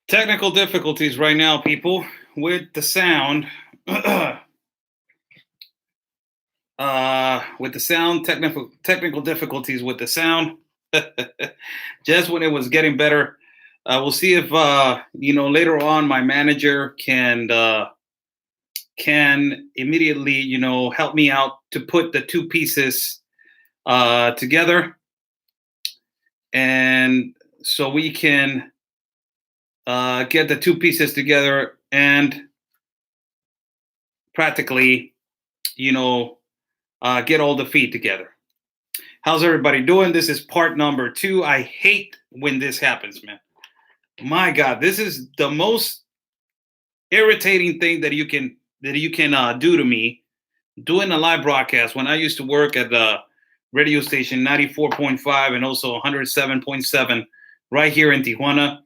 Technical difficulties right now, people, with the sound. With the sound, technical difficulties with the sound. Just when it was getting better, we'll see if later on my manager can immediately help me out to put the two pieces together, and so we can get the two pieces together and practically you know get all the feet together. How's everybody doing? This is part number two. I hate when this happens, man. My God, this is the most irritating thing that you can do to me doing a live broadcast. When I used to work at the radio station 94.5 and also 107.7 right here in Tijuana,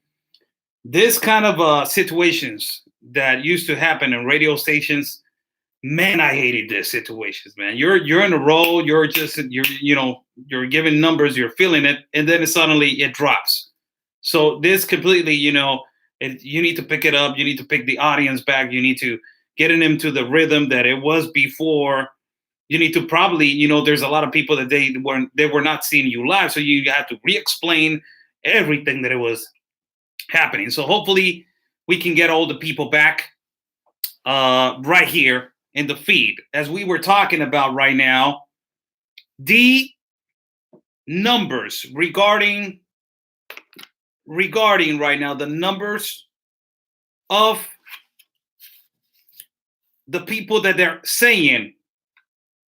this kind of situations that used to happen in radio stations. Man, I hated this situations, man. You're in a row, you're giving numbers, you're feeling it, and then suddenly it drops. So this completely, you need to pick it up, you need to pick the audience back, you need to get in into the rhythm that it was before. You need to probably, there's a lot of people that they were not seeing you live, so you have to re-explain everything that it was happening. So hopefully we can get all the people back right here in the feed. As we were talking about right now, the numbers regarding right now, the numbers of the people that they're saying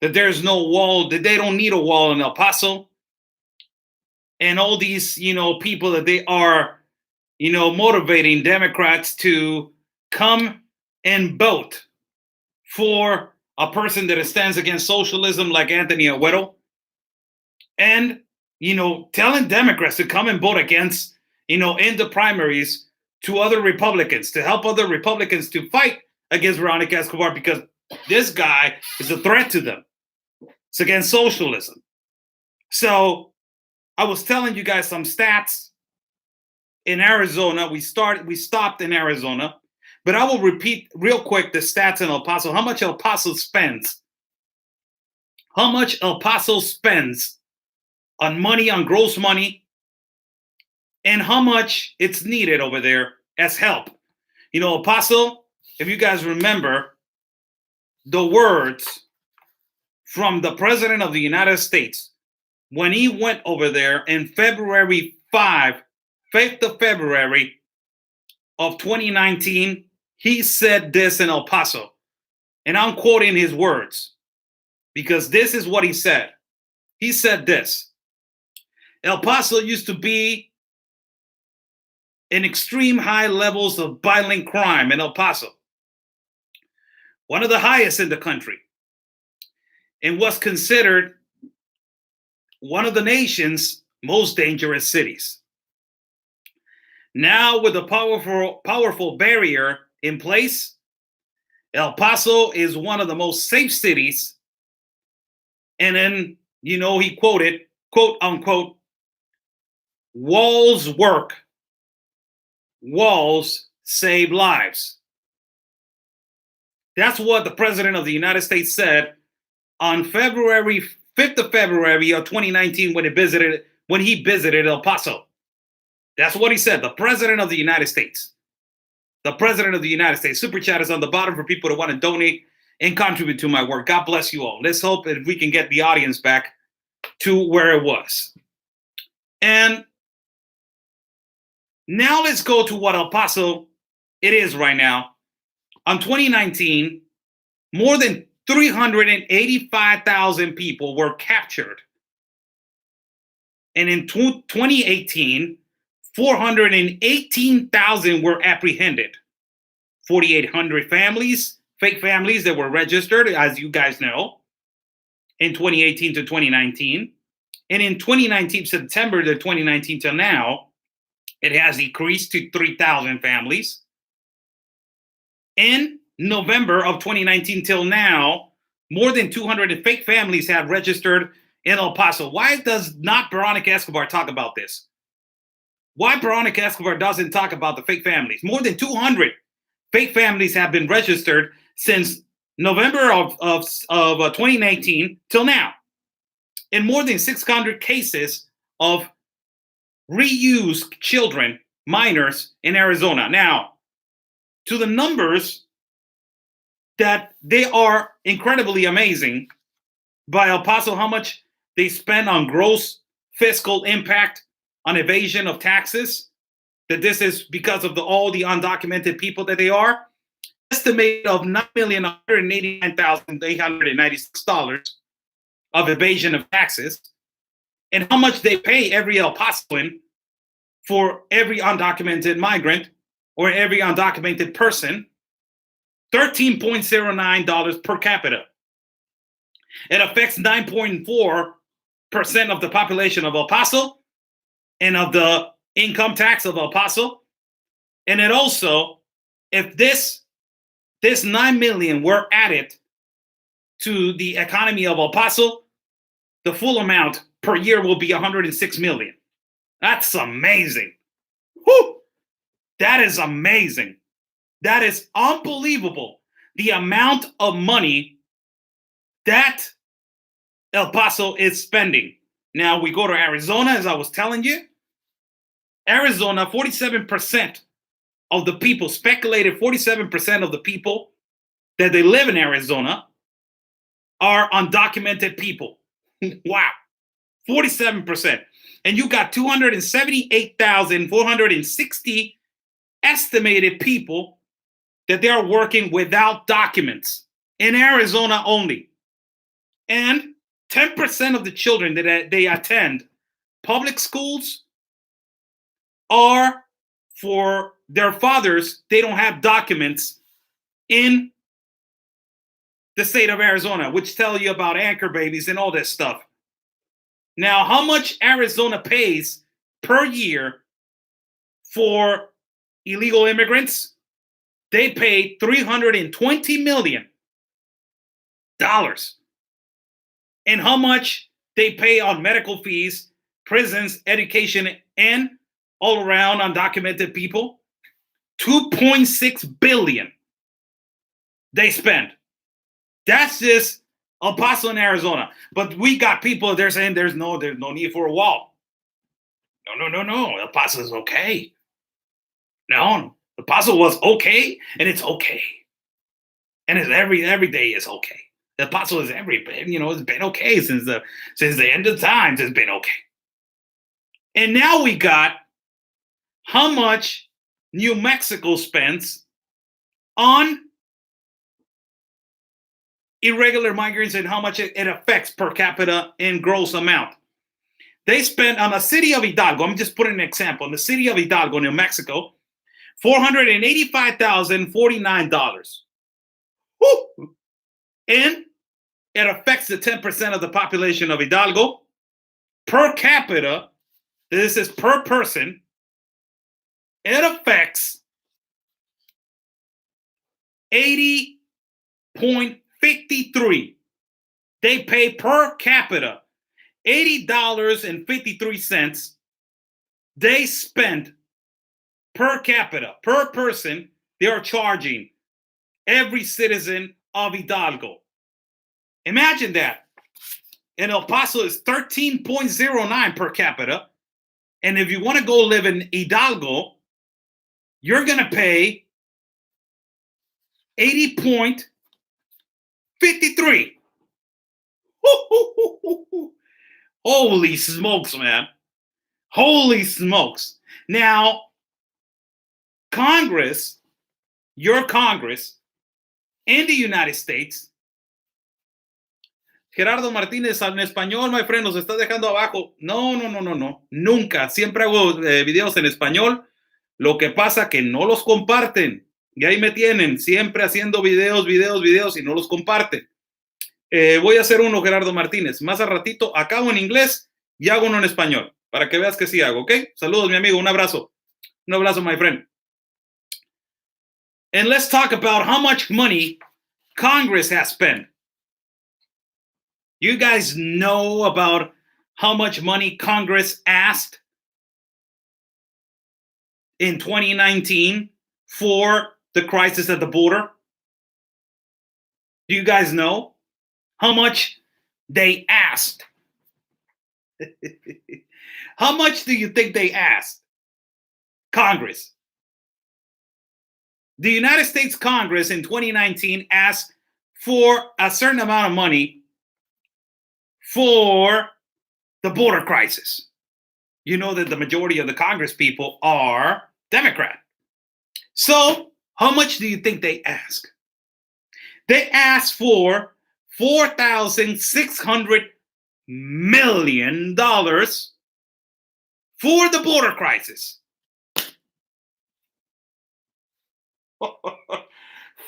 that there's no wall, that they don't need a wall in El Paso, and all these people that they are motivating Democrats to come and vote for a person that stands against socialism like Anthony Agüero, and telling Democrats to come and vote against in the primaries to other Republicans, to help other Republicans to fight against Veronica Escobar, because this guy is a threat to them. It's against socialism. So I was telling you guys some stats in Arizona. We stopped in Arizona, but I will repeat real quick the stats in El Paso. How much El Paso spends? How much El Paso spends on money, on gross money, and how much it's needed over there as help. El Paso, if you guys remember the words from the President of the United States when he went over there in February 5th of February of 2019, he said this in El Paso. And I'm quoting his words because this is what he said. He said this: El Paso used to be in extreme high levels of violent crime in El Paso, one of the highest in the country, and was considered one of the nation's most dangerous cities. Now, with a powerful barrier in place, El Paso is one of the most safe cities. And then, he quoted, quote unquote, walls work, walls save lives. That's what the President of the United States said on February 5th of February of 2019 when he visited El Paso. That's what he said. The President of the United States. The President of the United States. Super chat is on the bottom for people that want to donate and contribute to my work. God bless you all. Let's hope that we can get the audience back to where it was. And now let's go to what El Paso it is right now. On 2019, more than 385,000 people were captured. And in 2018, 418,000 were apprehended. 4,800 families, fake families that were registered, as you guys know, in 2018 to 2019. And in 2019, September to 2019 till now, it has decreased to 3,000 families. In November of 2019 till now, more than 200 fake families have registered in El Paso. Why does not Veronica Escobar talk about this? why Veronica Escobar doesn't talk about the fake families. More than 200 fake families have been registered since November of 2019 till now. And more than 600 cases of reused children, minors in Arizona. Now, to the numbers that they are incredibly amazing by El Paso, how much they spend on gross fiscal impact on evasion of taxes, that this is because of all the undocumented people that they are, estimated of $9,189,896 of evasion of taxes, and how much they pay every El Pasoan for every undocumented migrant or every undocumented person, $13.09 per capita. It affects 9.4% of the population of El Paso and of the income tax of El Paso. And it also, if this 9 million were added to the economy of El Paso, the full amount per year will be 106 million. That's amazing. Whew! That is amazing. That is unbelievable. The amount of money that El Paso is spending. Now we go to Arizona, as I was telling you. Arizona, 47% of the people, speculated 47% of the people that they live in Arizona are undocumented people. Wow. 47%. And you got 278,460 estimated people that they are working without documents in Arizona only. And 10% of the children that they attend public schools are for their fathers. They don't have documents in the state of Arizona, which tell you about anchor babies and all this stuff. Now, how much Arizona pays per year for illegal immigrants? They pay $320 million. And how much they pay on medical fees, prisons, education, and all around undocumented people? $2.6 billion they spend. That's just El Paso in Arizona. But we got people, they're saying there's no need for a wall. No. El Paso is okay. No, El Paso was okay, and it's okay. And it's every day is okay. El Paso is it's been okay since the end of times. It's been okay. And now we got how much New Mexico spends on irregular migrants and how much it affects per capita in gross amount. They spend on the city of Hidalgo, I'm just putting an example, in the city of Hidalgo, New Mexico, $485,049. Woo! And it affects the 10% of the population of Hidalgo. Per capita, this is per person, it affects 80.53. They pay per capita $80.53. They spend per capita, per person, they are charging every citizen of Hidalgo. Imagine that. And El Paso is 13.09 per capita. And if you want to go live in Hidalgo, you're going to pay 80.53. Holy smokes, man. Holy smokes. Now, Congress, your Congress in the United States, Gerardo Martínez, en español, my friend, nos está dejando abajo. No. Nunca. Siempre hago videos en español. Lo que pasa que no los comparten. Y ahí me tienen, siempre haciendo videos y no los comparten. Voy a hacer uno, Gerardo Martínez. Más a ratito acabo en inglés y hago uno en español. Para que veas que sí hago, ¿ok? Saludos, mi amigo. Un abrazo. Un abrazo, my friend. And let's talk about how much money Congress has spent. You guys know about how much money Congress asked in 2019 for the crisis at the border? Do you guys know how much they asked? How much do you think they asked Congress? The United States Congress in 2019 asked for a certain amount of money for the border crisis. You know that the majority of the Congress people are Democrat. So, how much do you think they asked? They asked for $4,600 million for the border crisis.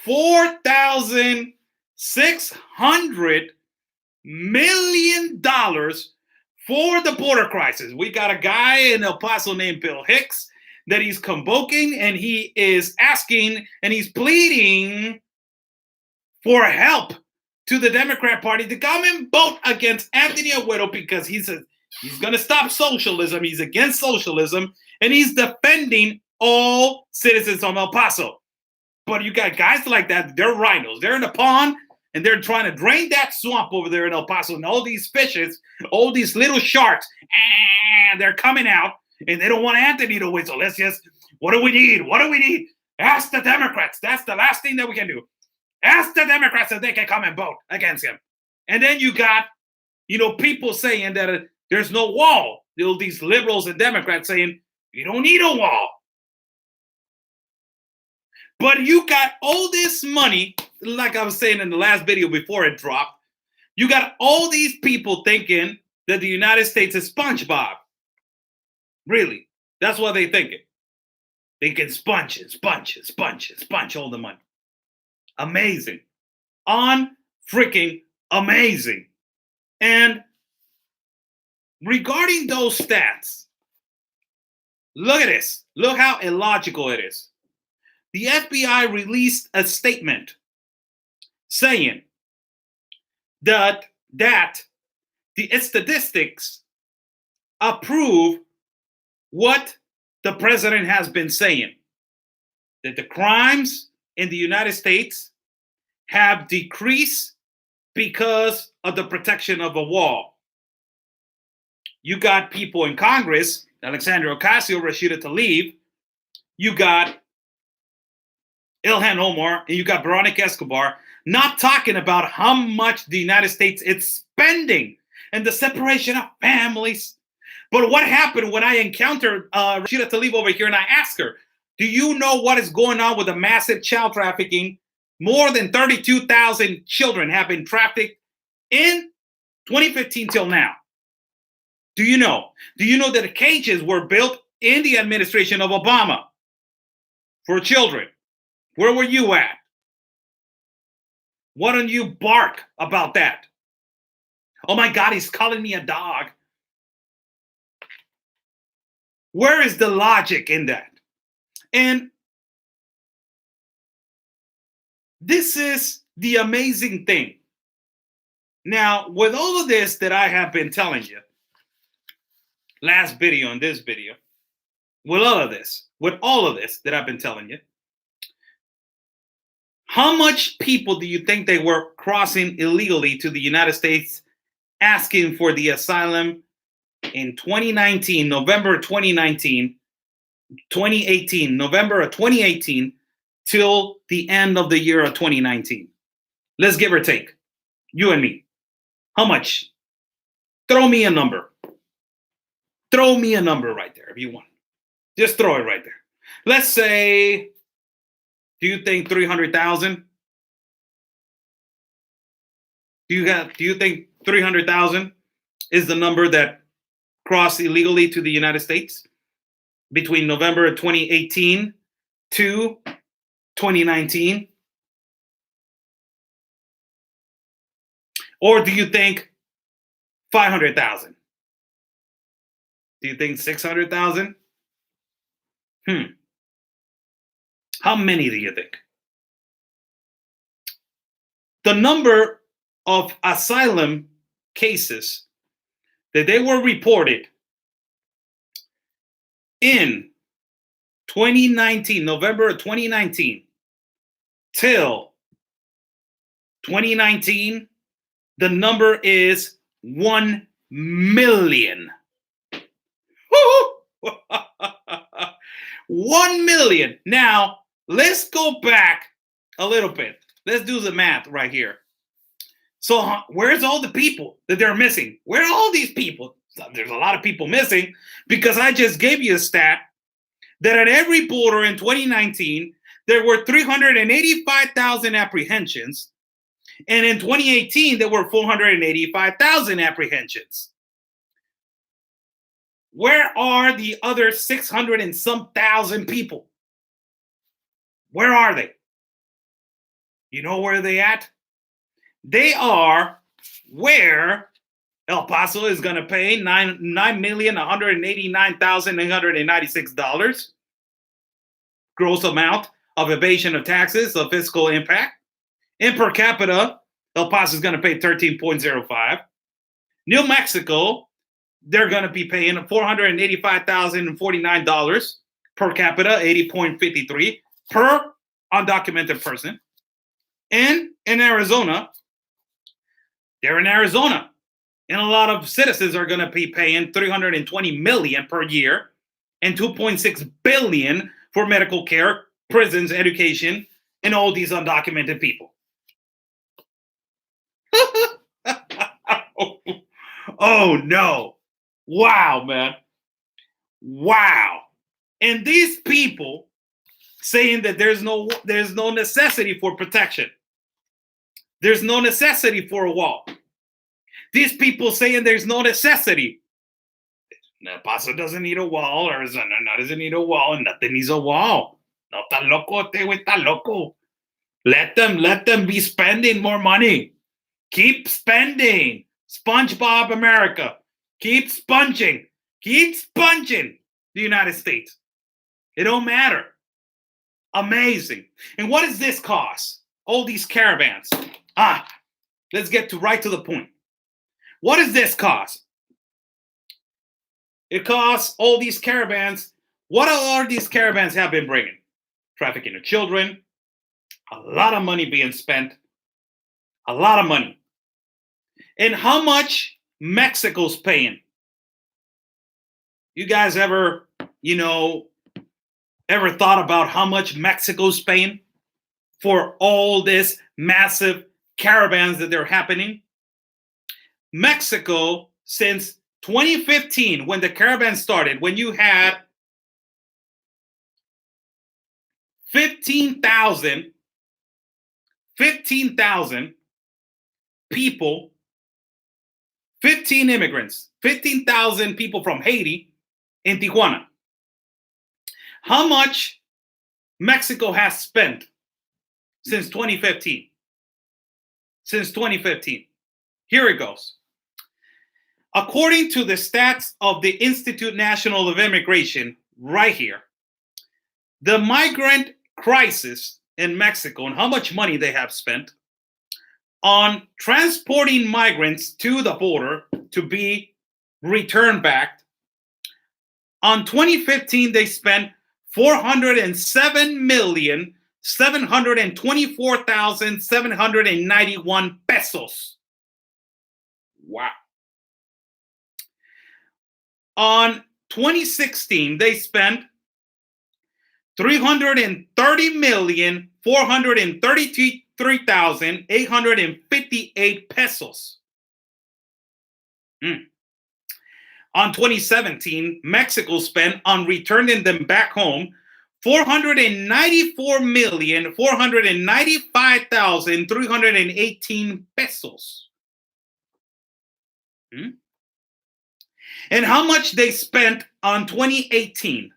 $4,600 million for the border crisis. We got a guy in El Paso named Bill Hicks that he's convoking, and he is asking and he's pleading for help to the Democrat Party to come and vote against Anthony Agüero because he's going to stop socialism. He's against socialism, and he's defending all citizens of El Paso. But you got guys like that, they're rhinos. They're in the pond, and they're trying to drain that swamp over there in El Paso. And all these fishes, all these little sharks, and they're coming out, and they don't want Anthony to win. So let's just, what do we need? What do we need? Ask the Democrats. That's the last thing that we can do. Ask the Democrats if they can come and vote against him. And then you got, people saying that there's no wall. These liberals and Democrats saying, you don't need a wall. But you got all this money, like I was saying in the last video before it dropped, you got all these people thinking that the United States is SpongeBob. Really, that's what they thinking. They can sponge all the money. Amazing. Unfreaking amazing. And regarding those stats, look at this. Look how illogical it is. The FBI released a statement saying that the statistics approve what the president has been saying, that the crimes in the United States have decreased because of the protection of a wall. You got people in Congress, Alexandria Ocasio, Rashida Tlaib, you got Ilhan Omar, and you got Veronica Escobar, not talking about how much the United States is spending and the separation of families. But what happened when I encountered Rashida Tlaib over here and I asked her, do you know what is going on with the massive child trafficking? More than 32,000 children have been trafficked in 2015 till now. Do you know? Do you know that the cages were built in the administration of Obama for children? Where were you at? Why don't you bark about that? Oh my God, he's calling me a dog. Where is the logic in that? And this is the amazing thing. Now, with all of this that I have been telling you, last video and this video, with all of this that I've been telling you, how much people do you think they were crossing illegally to the United States asking for the asylum in 2019, November 2019, 2018, November of 2018 till the end of the year of 2019? Let's give or take, you and me. How much? Throw me a number. Throw me a number right there if you want. Just throw it right there. Let's say, do you think 300,000? Do you think 300,000 is the number that crossed illegally to the United States between November of 2018 to 2019? Or do you think 500,000? Do you think 600,000? How many do you think? The number of asylum cases that they were reported in 2019, November of 2019 till 2019, the number is 1 million. 1 million. Now, let's go back a little bit. Let's do the math right here. So, where's all the people that they're missing? Where are all these people? There's a lot of people missing because I just gave you a stat that at every border in 2019, there were 385,000 apprehensions. And in 2018, there were 485,000 apprehensions. Where are the other 600 and some thousand people? Where are they? You know where they at? They are where El Paso is going to pay $9,189,896 gross amount of evasion of taxes, of fiscal impact. And per capita, El Paso is going to pay 13.05. New Mexico, they're going to be paying $485,049 per capita, 80.53 per undocumented person. And in Arizona, they're in Arizona. And a lot of citizens are going to be paying $320 million per year and $2.6 billion for medical care, prisons, education, and all these undocumented people. Oh no. Wow, man. Wow. And these people saying that there's no necessity for protection. There's no necessity for a wall. These people saying there's no necessity. El Paso doesn't need a wall. Arizona doesn't need a wall, and nothing needs a wall. No, está loco, este güey está loco. Let them be spending more money. Keep spending. SpongeBob America. Keep sponging. Keep sponging the United States. It don't matter. Amazing. And what does this cost? All these caravans. Let's get right to the point. What does this cost? It costs all these caravans. What are these caravans have been bringing? Trafficking of children. A lot of money being spent. A lot of money. And how much Mexico's paying? You guys ever thought about how much Mexico's paying for all this massive caravans that they're happening? Mexico, since 2015, when the caravan started, when you had 15,000 people, 15 immigrants, 15,000 people from Haiti in Tijuana. How much Mexico has spent since 2015? Since 2015. Here it goes. According to the stats of the Institute National of Immigration, right here, the migrant crisis in Mexico and how much money they have spent on transporting migrants to the border to be returned back. On 2015, they spent $407,724,791 pesos. Wow. On 2016, they spent $330,433,858 pesos. On 2017, Mexico spent on returning them back home $494,495,318 pesos. And how much they spent on 2018?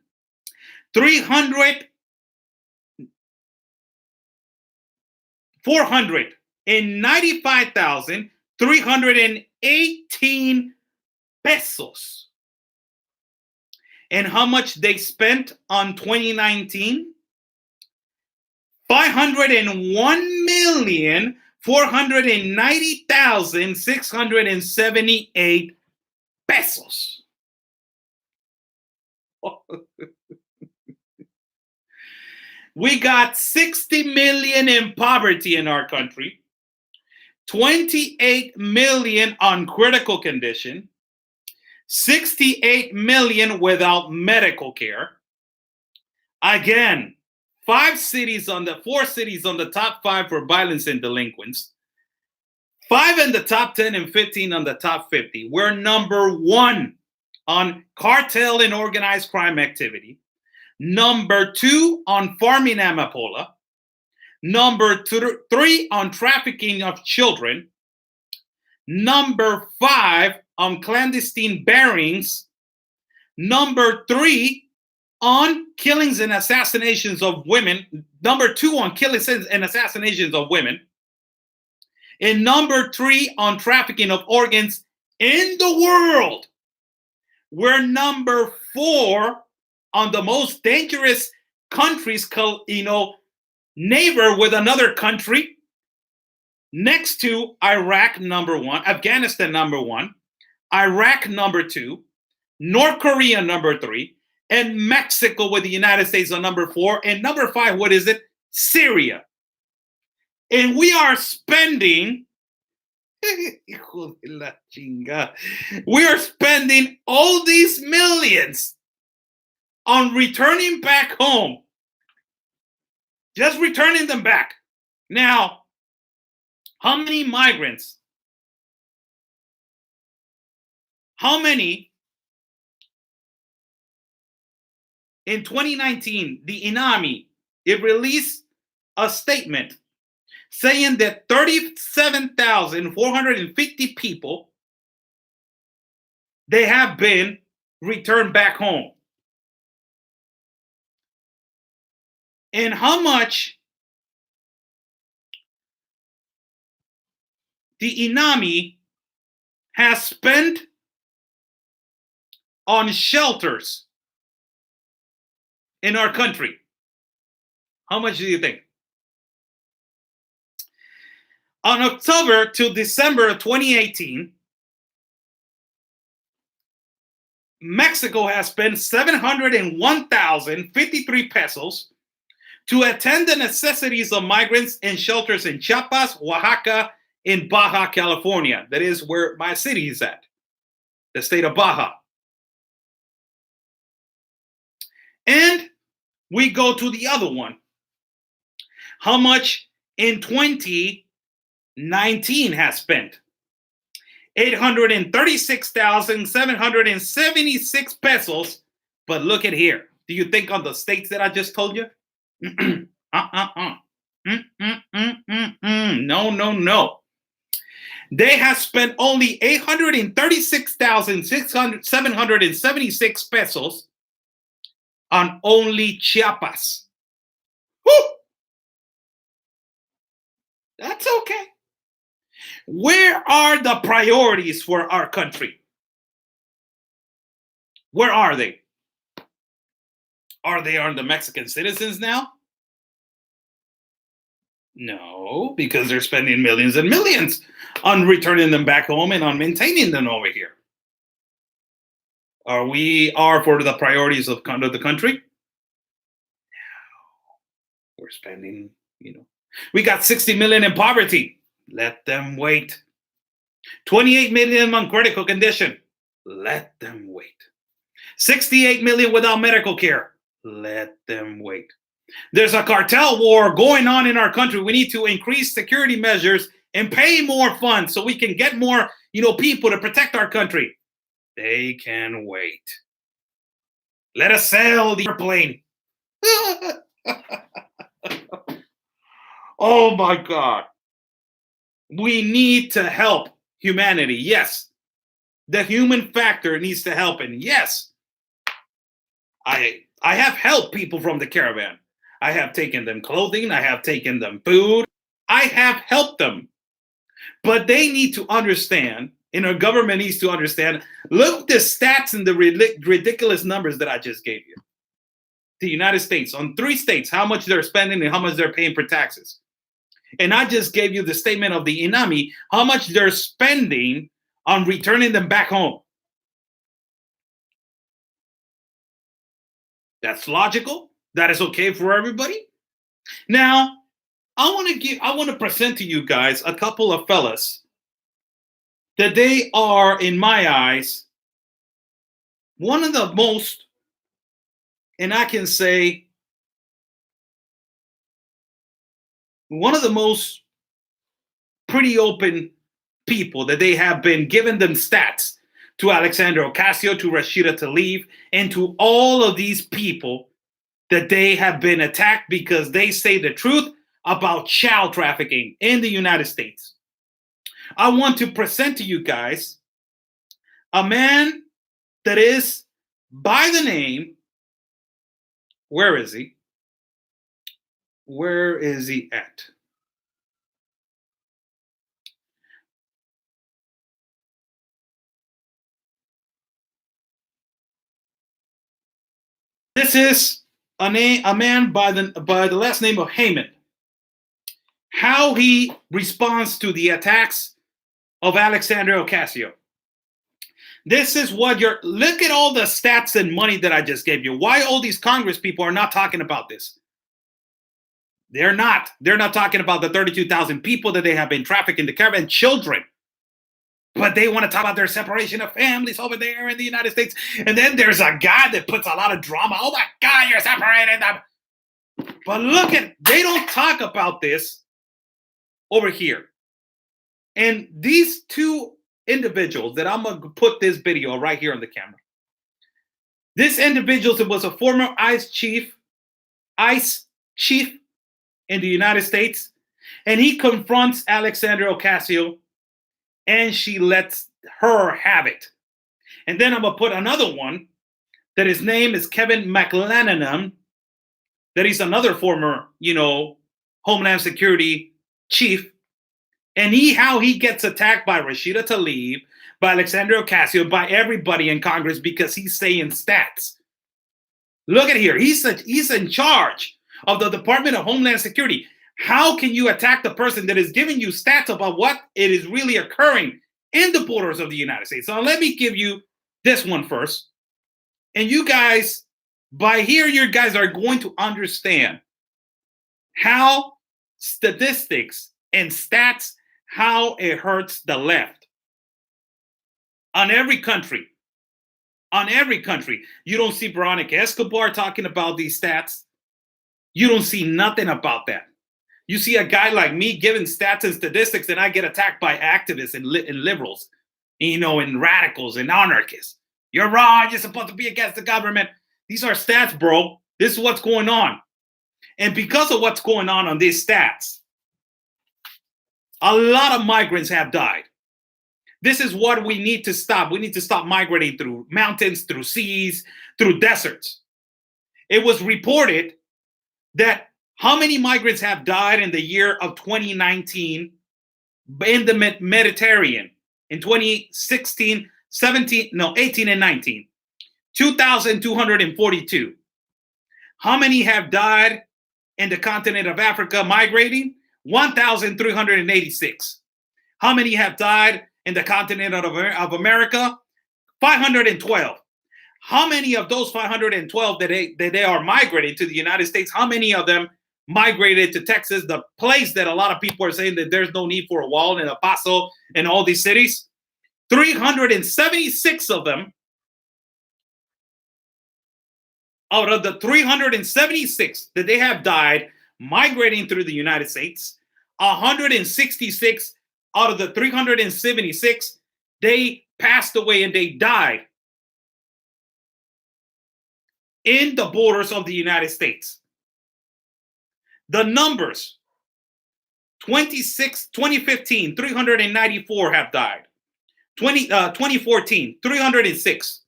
$495,318 pesos. And how much they spent on 2019? $501,490,678 pesos. We got 60 million in poverty in our country, 28 million on critical condition, 68 million without medical care. Again, four cities on the top 5 for violence and delinquents, 5 in the top 10 and 15 on the top 50. We're number 1 on cartel and organized crime activity, number 2 on farming amapola, number 3 on trafficking of children, number 5 on clandestine bearings, number 3 on killings and assassinations of women, number 2 on killings and assassinations of women, and number 3 on trafficking of organs in the world. We're number 4 on the most dangerous countries, neighbor with another country, next to Iraq, number 1, Afghanistan, number 1, Iraq, number 2, North Korea, number 3, and Mexico with the United States on number 4, and number 5, what is it? Syria. And we are spending, we are spending all these millions on returning back home. Just returning them back. Now, how many migrants? How many in 2019, the INAMI, it released a statement saying that 37,450 people, they have been returned back home. And how much the INAMI has spent on shelters in our country? How much do you think? On October to December of 2018, Mexico has spent 701,053 pesos to attend the necessities of migrants in shelters in Chiapas, Oaxaca, and Baja California. That is where my city is at, the state of Baja. And we go to the other one. How much in 2019 has spent? 836,776 pesos. But look at here. Do you think on the states that I just told you? No. They have spent only 836,776 pesos on only Chiapas. Woo! That's okay. Where are the priorities for our country? Where are they? Are they on the Mexican citizens now? No, because they're spending millions and millions on returning them back home and on maintaining them over here. Are we for the priorities of the country? No. We're spending, We got 60 million in poverty. Let them wait. 28 million on critical condition. Let them wait. 68 million without medical care. Let them wait. There's a cartel war going on in our country. We need to increase security measures and pay more funds so we can get more, people to protect our country. They can wait. Let us sail the airplane. Oh my God. We need to help humanity. Yes. The human factor needs to help. And yes, I have helped people from the caravan. I have taken them clothing. I have taken them food. I have helped them. But they need to understand, and our government needs to understand, look at the stats and the ridiculous numbers that I just gave you. The United States, on 3 states, how much they're spending and how much they're paying for taxes. And I just gave you the statement of the INAMI, how much they're spending on returning them back home. That's logical. That is okay for everybody. Now, I want to present to you guys a couple of fellas that they are, in my eyes, one of the most, and I can say, one of the most pretty open people that they have been giving them stats to Alexandria Ocasio, to Rashida Tlaib, and to all of these people that they have been attacked because they say the truth about child trafficking in the United States. I want to present to you guys a man that is by the name, where is he? Where is he at? This is a man by the last name of Heyman. How he responds to the attacks of Alexandria Ocasio. This is what you're, look at all the stats and money that I just gave you. Why all these Congress people are not talking about this? They're not. They're not talking about the 32,000 people that they have been trafficking, the Caribbean children. But they want to talk about their separation of families over there in the United States. And then there's a guy that puts a lot of drama. Oh my God, you're separating them. But look at, they don't talk about this over here. And these two individuals that I'm going to put this video right here on the camera. This individual was a former ICE chief in the United States. And he confronts Alexandria Ocasio and she lets her have it. And then I'm going to put another one that his name is Kevin McLennan, that he's another former, Homeland Security chief. And how he gets attacked by Rashida Tlaib, by Alexandria Ocasio, by everybody in Congress because he's saying stats. Look at here. He's in charge of the Department of Homeland Security. How can you attack the person that is giving you stats about what it is really occurring in the borders of the United States? So let me give you this one first. And you guys, by here, you guys are going to understand how statistics and stats, how it hurts the left. On every country, you don't see Veronica Escobar talking about these stats. You don't see nothing about that. You see a guy like me giving stats and statistics, and I get attacked by activists and liberals, and radicals and anarchists. You're wrong. You're supposed to be against the government. These are stats, bro. This is what's going on. And because of what's going on these stats, a lot of migrants have died. This is what we need to stop. We need to stop migrating through mountains, through seas, through deserts. It was reported that how many migrants have died in the year of 2019 in the Mediterranean in 2016, 18 and 19? 2,242. How many have died in the continent of Africa migrating? 1,386. How many have died in the continent of America? 512. How many of those 512 that they are migrating to the United States, how many of them migrated to Texas, the place that a lot of people are saying that there's no need for a wall in El Paso and all these cities? 376 of them, out of the 376 that they have died migrating through the United States, 166 out of the 376, they passed away and they died in the borders of the United States. The numbers, 2015, 394 have died. 2014, 306.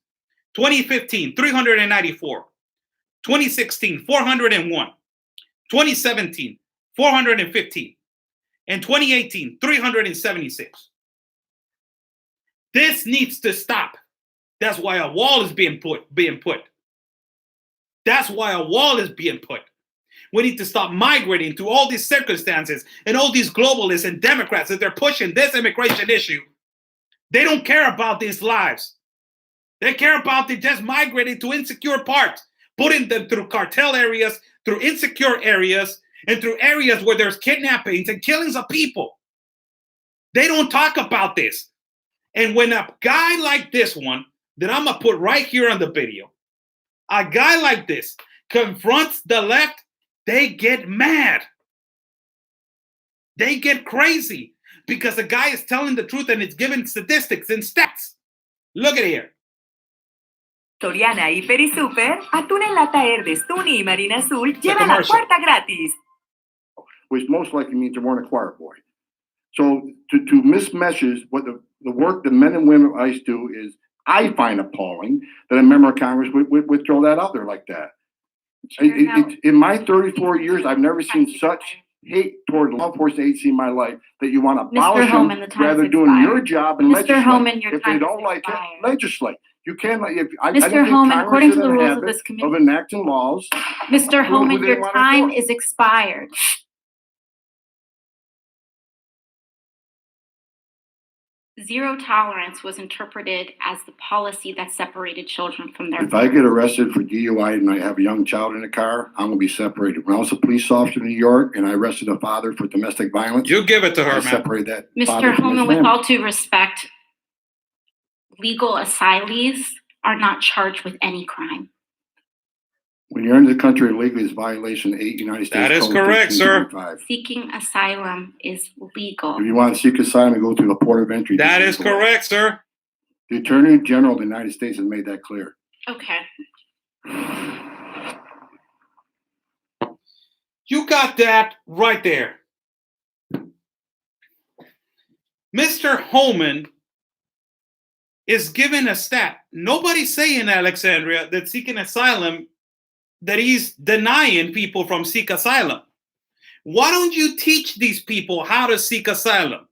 2015, 394. 2016, 401. 2017, 415. And 2018, 376. This needs to stop. That's why a wall is being put. That's why a wall is being put. We need to stop migrating through all these circumstances and all these globalists and Democrats that they're pushing this immigration issue. They don't care about these lives. They care about they just migrating to insecure parts, putting them through cartel areas, through insecure areas, and through areas where there's kidnappings and killings of people. They don't talk about this. And when a guy like this one, that I'm going to put right here on the video, a guy like this confronts the left, they get mad. They get crazy because the guy is telling the truth and it's giving statistics and stats. Look at here. Soriana, Hiper y Super, atún en lata Herdes, Tuni y Marina Azul, lleva la cuarta gratis. Which most likely means they weren't a choir boy. So to mismessage what the work the men and women of ICE do is, I find appalling that a member of Congress would throw that out there like that. In my 34 years, I've never seen such hate toward law enforcement agency in my life that you want to abolish them rather than doing your job and legislate. If they don't like it, legislate. You can't. Mr. Homan, according to the rules of this committee, of enacting laws. Mr. Homan, your time is expired. Zero tolerance was interpreted as the policy that separated children from their parents. If I get arrested for DUI and I have a young child in the car, I'm going to be separated. When I was a police officer in New York and I arrested a father for domestic violence, you give it to her, man. Separate that. Mr. Homan, with all due respect, legal asylees are not charged with any crime. When you're in the country illegally, it's violation 8 United States. That is correct, sir. Seeking asylum is legal. If you want to seek asylum, you go through the port of entry. That is correct, sir. The Attorney General of the United States has made that clear. Okay. You got that right there. Mr. Homan is given a stat. Nobody's saying, Alexandria, that seeking asylum, that he's denying people from seek asylum. Why don't you teach these people how to seek asylum?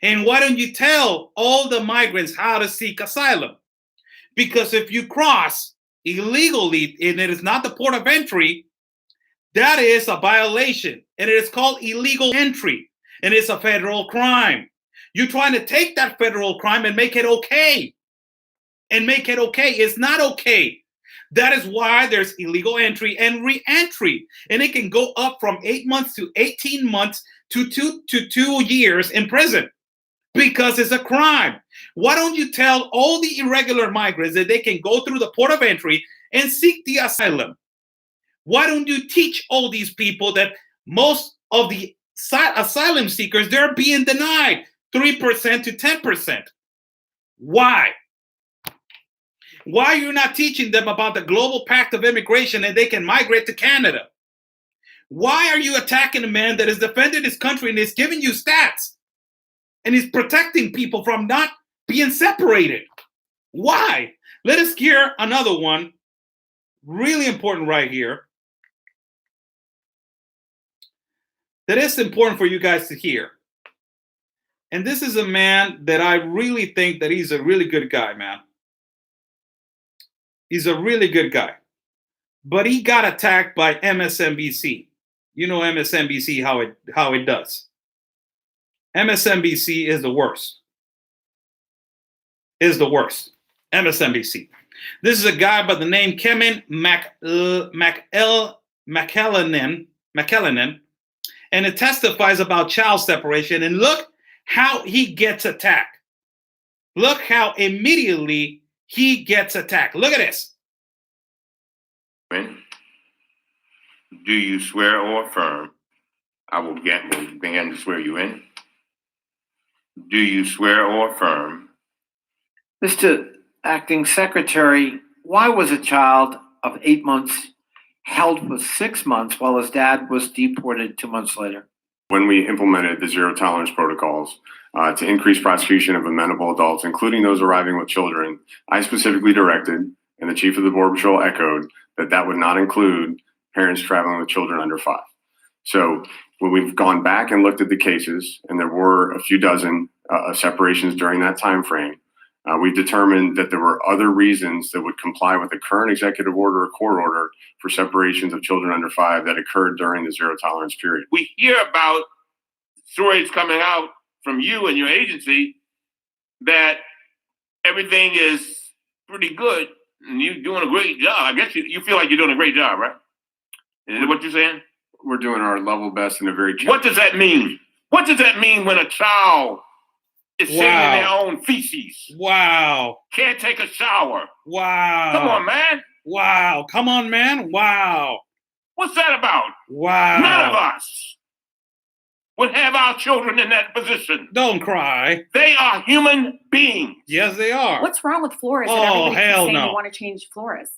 And why don't you tell all the migrants how to seek asylum? Because if you cross illegally and it is not the port of entry, that is a violation. And it is called illegal entry. And it's a federal crime. You're trying to take that federal crime and make it okay. And make it okay. It's not okay. That is why there's illegal entry and re-entry. And it can go up from 8 months to 18 months to 2 years in prison because it's a crime. Why don't you tell all the irregular migrants that they can go through the port of entry and seek the asylum? Why don't you teach all these people that most of the asylum seekers, they're being denied 3% to 10%? Why? Why are you not teaching them about the global pact of immigration and they can migrate to Canada? Why are you attacking a man that has defended his country and is giving you stats and is protecting people from not being separated? Why? Let us hear another one, really important right here, that is important for you guys to hear. And this is a man that I really think that he's a really good guy, man. He's a really good guy. But he got attacked by MSNBC. You know MSNBC, how it does. MSNBC is the worst. Is the worst. MSNBC. This is a guy by the name Kevin McElhenny, and it testifies about child separation. And look how he gets attacked. Look how immediately he gets attacked. Look at this. Do you swear or affirm? I will begin to swear you in. Do you swear or affirm? Mr. Acting Secretary, why was a child of 8 months held for 6 months while his dad was deported 2 months later? When we implemented the zero tolerance protocols to increase prosecution of amenable adults, including those arriving with children, I specifically directed, and the chief of the Border Patrol echoed, that would not include parents traveling with children under 5. So when we've gone back and looked at the cases, and there were a few dozen separations during that time frame, we determined that there were other reasons that would comply with the current executive order or court order for separations of children under 5 that occurred during the zero tolerance period. We hear about stories coming out from you and your agency that everything is pretty good and you're doing a great job. I guess you feel like you're doing a great job, right? Is that what you're saying? We're doing our level best in a very What does that mean? What does that mean when a child is sitting in their Wow. own feces? Wow. Can't take a shower. Wow. Come on, man. Wow. Come on, man. Wow. What's that about? Wow. None of us would have our children in that position. Don't cry. They are human beings. Yes, they are. What's wrong with Flores? Oh, that everybody keeps hell saying no. you want to change Flores.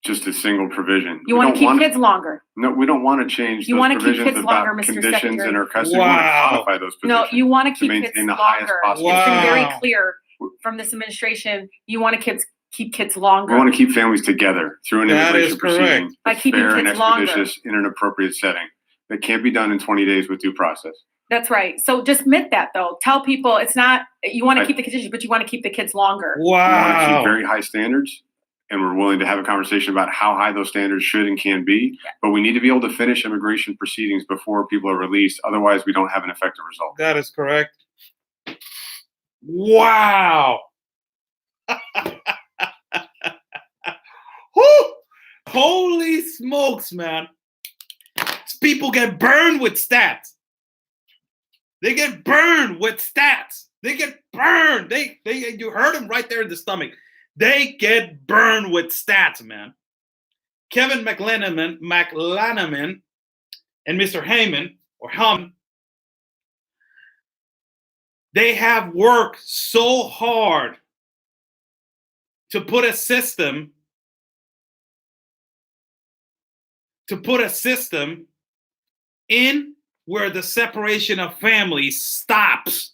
just a single provision. You We want don't to keep kids longer. No, we don't want to change You those wanna keep provisions kids about longer, Mr. conditions Secretary. in our custody. Wow. We want to codify those No, positions. you want to keep maintain kids the highest longer. possible It's been very Wow. clear from this administration. You want to keep kids longer. We want to keep families together through an That is immigration proceeding correct. By that's keeping fair and kids longer. expeditious in an appropriate setting. That can't be done in 20 days with due process. That's right. So just admit that, though. Tell people it's not. You want to I- keep the conditions, but you want to keep the kids longer. We want to Wow. keep very high standards, and we're willing to have a conversation about how high those standards should and can be. But we need to be able to finish immigration proceedings before people are released. Otherwise, we don't have an effective result. That is correct. Wow. Whew. Holy smokes, man. People get burned with stats. They get burned with stats. They get burned. They you heard them right there in the stomach. They get burned with stats, man. Kevin McLanaman and Mr. Heyman or Hum, they have worked so hard to put a system in where the separation of families stops.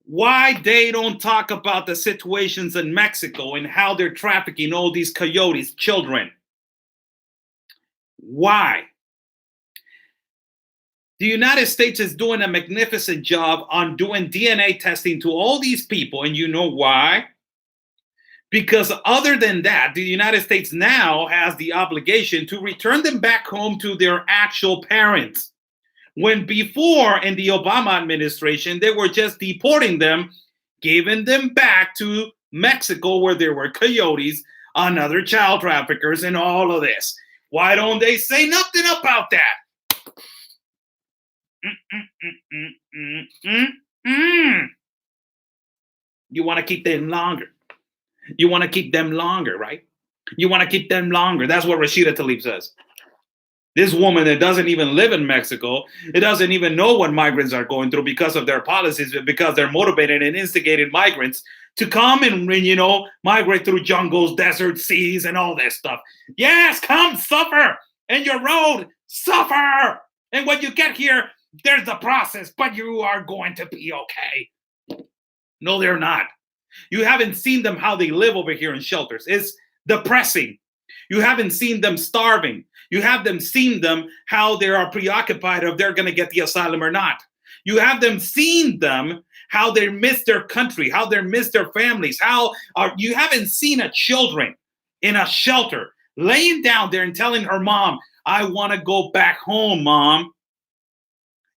Why they don't talk about the situations in Mexico and how they're trafficking all these coyotes, children? Why? The United States is doing a magnificent job on doing DNA testing to all these people, and you know why? Because other than that, the United States now has the obligation to return them back home to their actual parents. When before in the Obama administration, they were just deporting them, giving them back to Mexico where there were coyotes and other child traffickers and all of this. Why don't they say nothing about that? You want to keep them longer. You want to keep them longer, right? You want to keep them longer. That's what Rashida Tlaib says. This woman that doesn't even live in Mexico, it doesn't even know what migrants are going through because of their policies, because they're motivated and instigated migrants to come and migrate through jungles, deserts, seas, and all this stuff. Yes, come suffer in your road, suffer. And when you get here, there's a process, but you are going to be okay. No, they're not. You haven't seen them how they live over here in shelters. It's depressing. You haven't seen them starving. You haven't seen them how they are preoccupied if they're going to get the asylum or not. You haven't seen them how they miss their country, how they miss their families, you haven't seen a children in a shelter laying down there and telling her mom, I want to go back home, Mom.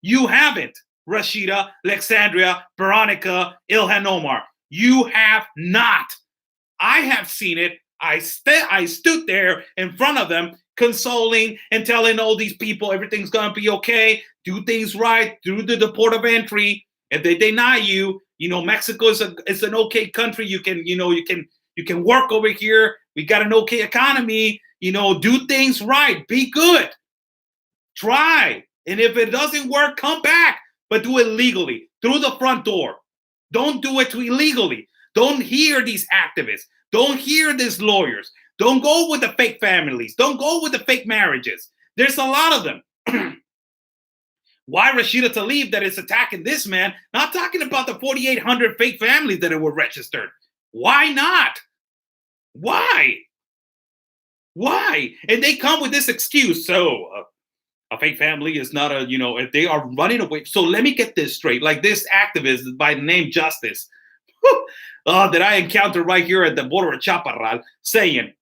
You haven't, Rashida, Alexandria, Veronica, Ilhan Omar. You have not. I have seen it. I stood there in front of them, consoling and telling all these people everything's gonna be okay. Do things right through the port of entry. If they deny you, Mexico is an okay country. You can work over here. We got an okay economy. Do things right. Be good. Try. And if it doesn't work, come back, but do it legally through the front door. Don't do it illegally. Don't hear these activists. Don't hear these lawyers. Don't go with the fake families. Don't go with the fake marriages. There's a lot of them. Why Rashida Tlaib that is attacking this man, not talking about the 4,800 fake families that were registered? Why not? Why? And they come with this excuse. So a fake family is not if they are running away. So let me get this straight. Like this activist by the name Justice that I encountered right here at the border of Chaparral saying,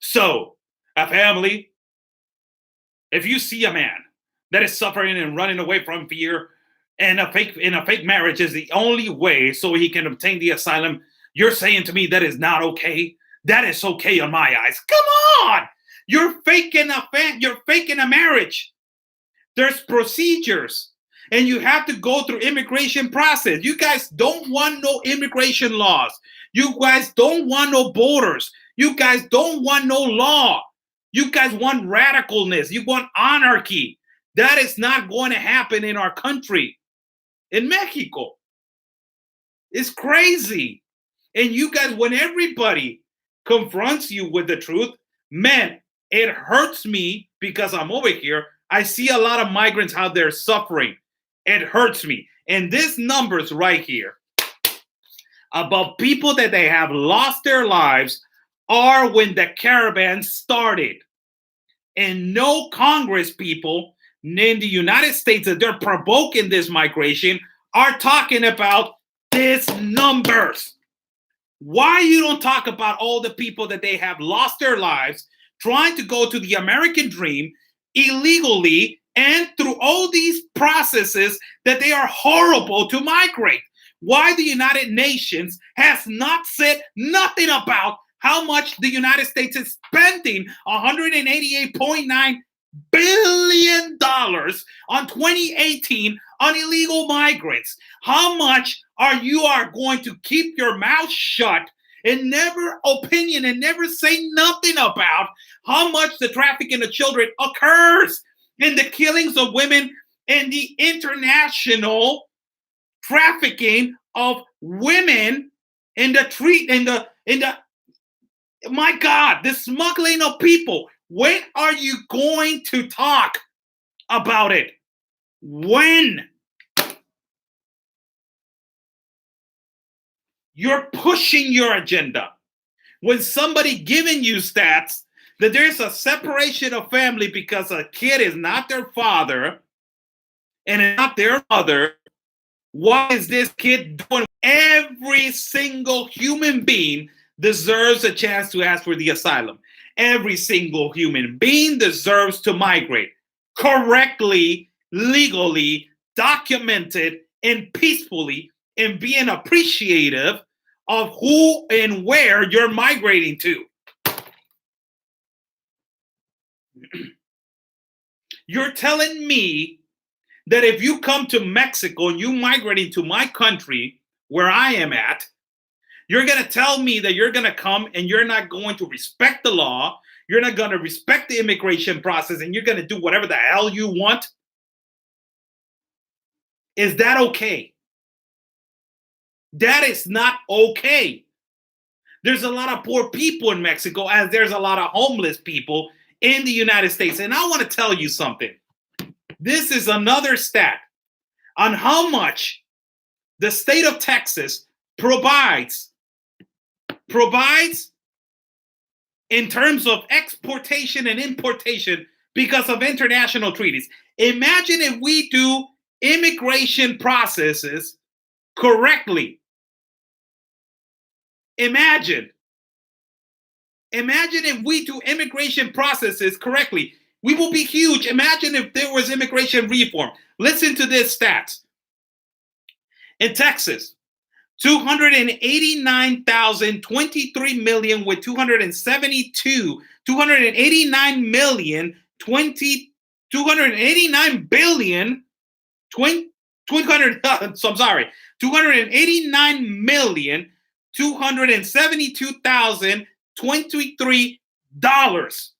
so a family, if you see a man that is suffering and running away from fear and a fake marriage is the only way so he can obtain the asylum, you're saying to me that is not okay? That is okay in my eyes. Come on. You're faking a marriage. There's procedures, and you have to go through immigration process. You guys don't want no immigration laws. You guys don't want no borders. You guys don't want no law. You guys want radicalness. You want anarchy. That is not going to happen in our country, in Mexico. It's crazy. And you guys, when everybody confronts you with the truth, man, it hurts me because I'm over here. I see a lot of migrants out there suffering. It hurts me. And this numbers right here about people that they have lost their lives are when the caravan started. And no Congress people in the United States that they're provoking this migration are talking about these numbers. Why you don't talk about all the people that they have lost their lives trying to go to the American dream illegally and through all these processes that they are horrible to migrate? Why the United Nations has not said nothing about how much the United States is spending $188.9 billion on 2018 on illegal migrants? How much you are going to keep your mouth shut and never opinion and never say nothing about how much the trafficking of children occurs in the killings of women and the international trafficking of women in the my God, the smuggling of people. When are you going to talk about it? When? You're pushing your agenda. When somebody giving you stats that there's a separation of family because a kid is not their father and not their mother, what is this kid doing? Every single human being deserves a chance to ask for the asylum. Every single human being deserves to migrate correctly, legally, documented, and peacefully, and being appreciative of who and where you're migrating to. You're telling me that if you come to Mexico and you migrating to my country where I am at, you're going to tell me that you're going to come and you're not going to respect the law, you're not going to respect the immigration process, and you're going to do whatever the hell you want? Is that okay? That is not okay. There's a lot of poor people in Mexico, as there's a lot of homeless people in the United States. And I want to tell you something. This is another stat on how much the state of Texas provides in terms of exportation and importation because of international treaties. Imagine if we do immigration processes correctly. Imagine if we do immigration processes correctly. We will be huge. Imagine if there was immigration reform. Listen to this stats. In Texas, 289,023 million with 289 billion 272,023 dollars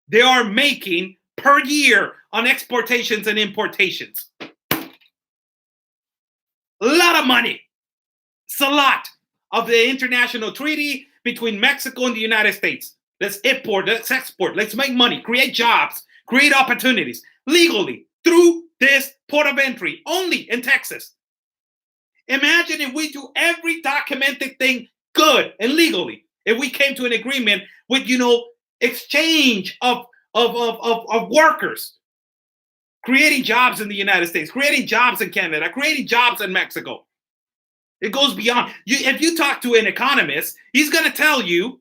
they are making per year on exportations and importations. A lot of money. It's a lot of the international treaty between Mexico and the United States. Let's import, let's export, let's make money, create jobs, create opportunities legally through this port of entry only in Texas. Imagine if we do every documented thing good and legally. If we came to an agreement with, exchange of workers, creating jobs in the United States, creating jobs in Canada, creating jobs in Mexico. It goes beyond. If you talk to an economist, he's going to tell you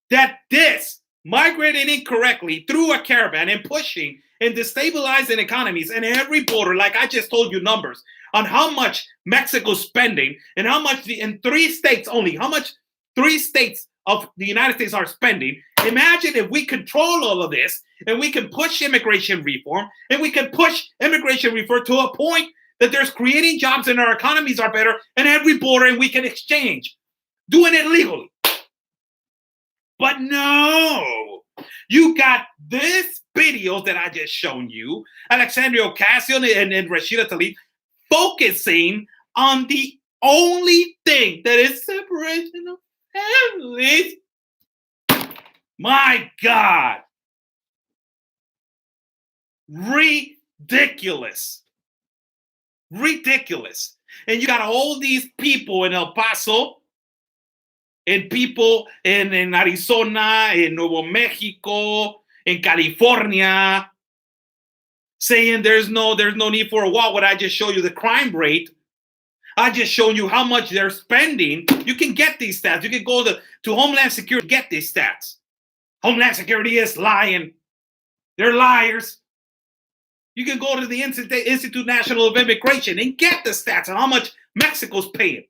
that this migrating incorrectly through a caravan and pushing and destabilizing economies and every border, like I just told you numbers on how much Mexico's spending and how much in 3 states only, how much 3 states of the United States are spending Imagine if we control all of this and we can push immigration reform and we can push immigration reform to a point that there's creating jobs and our economies are better and every border and we can exchange, doing it legally. But no, you got this video that I just shown you, Alexandria Ocasio and Rashida Tlaib focusing on the only thing that is separation of families. My God. Ridiculous. Ridiculous. And you got all these people in El Paso and people in Arizona, in Nuevo Mexico, in California, saying there's no need for a wall. What I just showed you, the crime rate. I just showed you how much they're spending. You can get these stats. You can go to Homeland Security, get these stats. Homeland Security is lying. They're liars. You can go to the Institute National of Immigration and get the stats on how much Mexico's paying.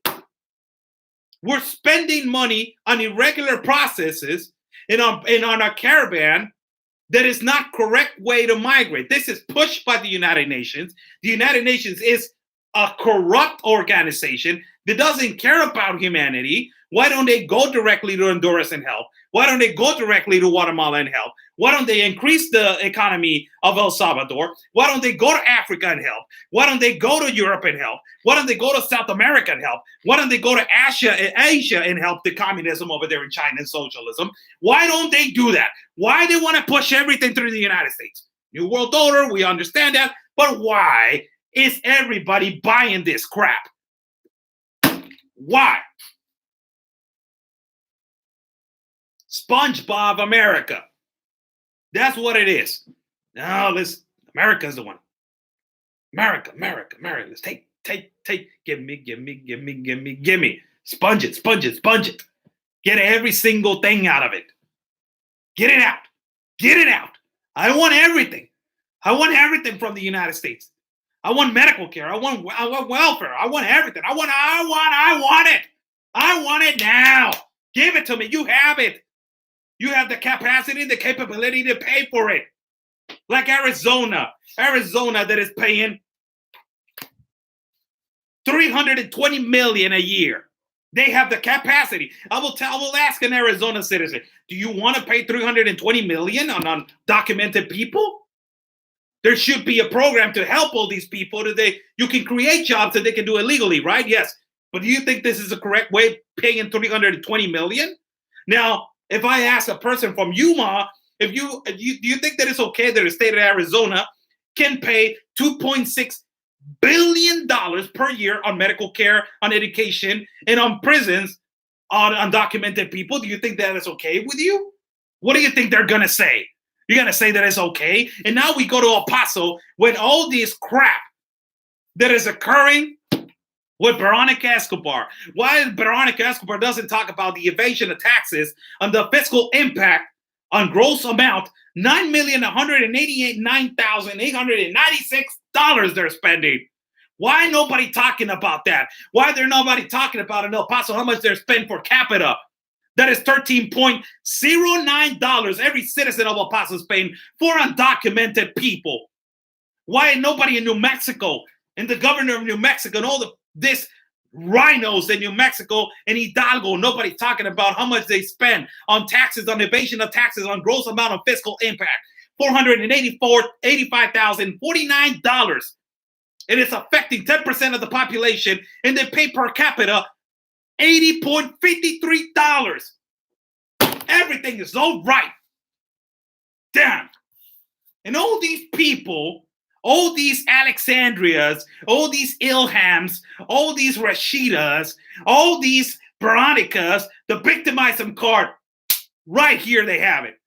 We're spending money on irregular processes and on a caravan that is not correct way to migrate. This is pushed by the United Nations. The United Nations is a corrupt organization that doesn't care about humanity. Why don't they go directly to Honduras and help? Why don't they go directly to Guatemala and help? Why don't they increase the economy of El Salvador? Why don't they go to Africa and help? Why don't they go to Europe and help? Why don't they go to South America and help? Why don't they go to Asia and help the communism over there in China and socialism? Why don't they do that? Why they want to push everything through the United States? New World Order, we understand that, but why is everybody buying this crap? Why? SpongeBob America. That's what it is. Now America's the one. America. Let's take. Give me. Sponge it. Get every single thing out of it. Get it out. I want everything. I want everything from the United States. I want medical care. I want welfare. I want everything. I want it. I want it now. Give it to me. You have it. You have the capacity, the capability to pay for it. Like Arizona that is paying $320 million a year. They have the capacity. I will ask an Arizona citizen, do you want to pay $320 million on undocumented people? There should be a program to help all these people you can create jobs that they can do it legally, right? Yes. But do you think this is the correct way of paying $320 million? Now, if I ask a person from Yuma, do you think that it's okay that the state of Arizona can pay $2.6 billion per year on medical care, on education, and on prisons on undocumented people? Do you think that is okay with you? What do you think they're going to say? You're going to say that it's okay? And now we go to El Paso with all this crap that is occurring with Veronica Escobar. Why Veronica Escobar doesn't talk about the evasion of taxes and the fiscal impact on gross amount, $9,189,896 they're spending. Why nobody talking about that? Why there nobody talking about in El Paso how much they're spending per capita? That is $13.09 every citizen of El Paso is paying for undocumented people. Why nobody in New Mexico and the governor of New Mexico and all this rhinos in New Mexico and Hidalgo, nobody talking about how much they spend on taxes, on evasion of taxes, on gross amount of fiscal impact, $485,049. And it's affecting 10% of the population, and they pay per capita $80.53. Everything is all right. Damn. And all these people, all these Alexandrias, all these Ilhams, all these Rashidas, all these Veronicas, the victimism card, right here they have it.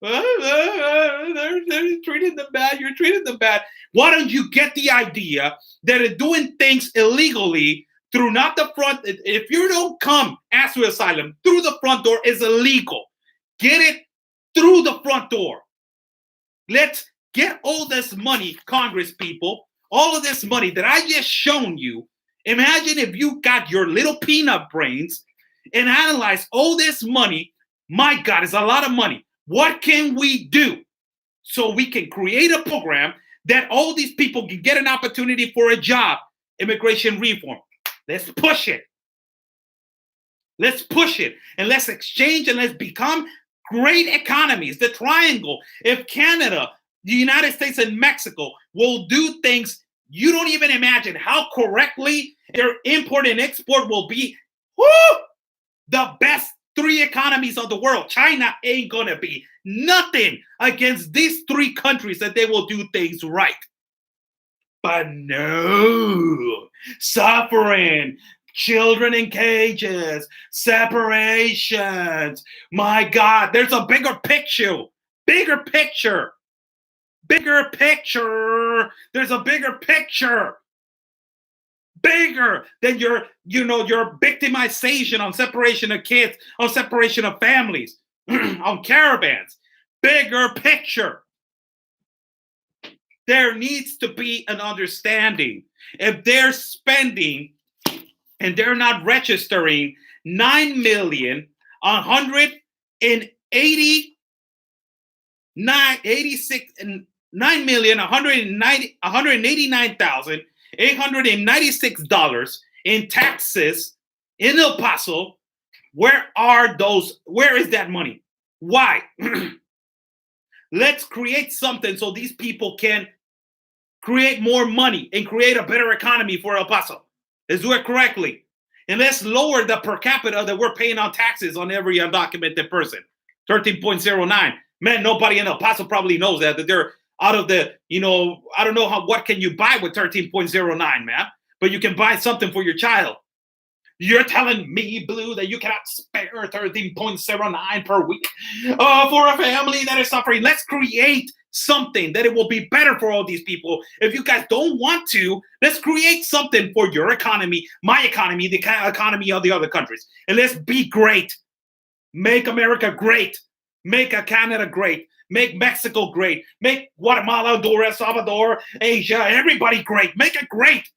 They're treating them bad. You're treating them bad. Why don't you get the idea that doing things illegally through not the front, if you don't come ask for asylum through the front door is illegal. Get it through the front door. Let's get all this money, Congress people, all of this money that I just shown you. Imagine if you got your little peanut brains and analyze all this money My God, it's a lot of money. What can we do so we can create a program that all these people can get an opportunity for a job? Immigration reform. Let's push it. Let's push it and let's exchange and let's become great economies. The triangle. If Canada, the United States, and Mexico will do things you don't even imagine how correctly their import and export will be, whoo, the best three economies of the world. China ain't gonna be nothing against these three countries that they will do things right. But no, suffering, children in cages, separations. My God, there's a bigger picture. Bigger picture. Bigger picture. There's a bigger picture. Bigger than your victimization on separation of kids, on separation of families, on caravans. Bigger picture. There needs to be an understanding. If they're spending and they're not registering 9,189,896 in taxes in El Paso, where is that money? Why? Let's create something so these people can create more money and create a better economy for El Paso. Let's do it correctly. And let's lower the per capita that we're paying on taxes on every undocumented person. 13.09. Man, nobody in El Paso probably knows that they're out of the, I don't know what can you buy with 13.09, man? But you can buy something for your child. You're telling me, Blue, that you cannot spare 13.09 per week for a family that is suffering. Let's create something that it will be better for all these people. If you guys don't want to, let's create something for your economy, my economy, the economy of the other countries. And let's be great. Make America great. Make Canada great. Make Mexico great. Make Guatemala, Honduras, Salvador, Asia, everybody great. Make it great.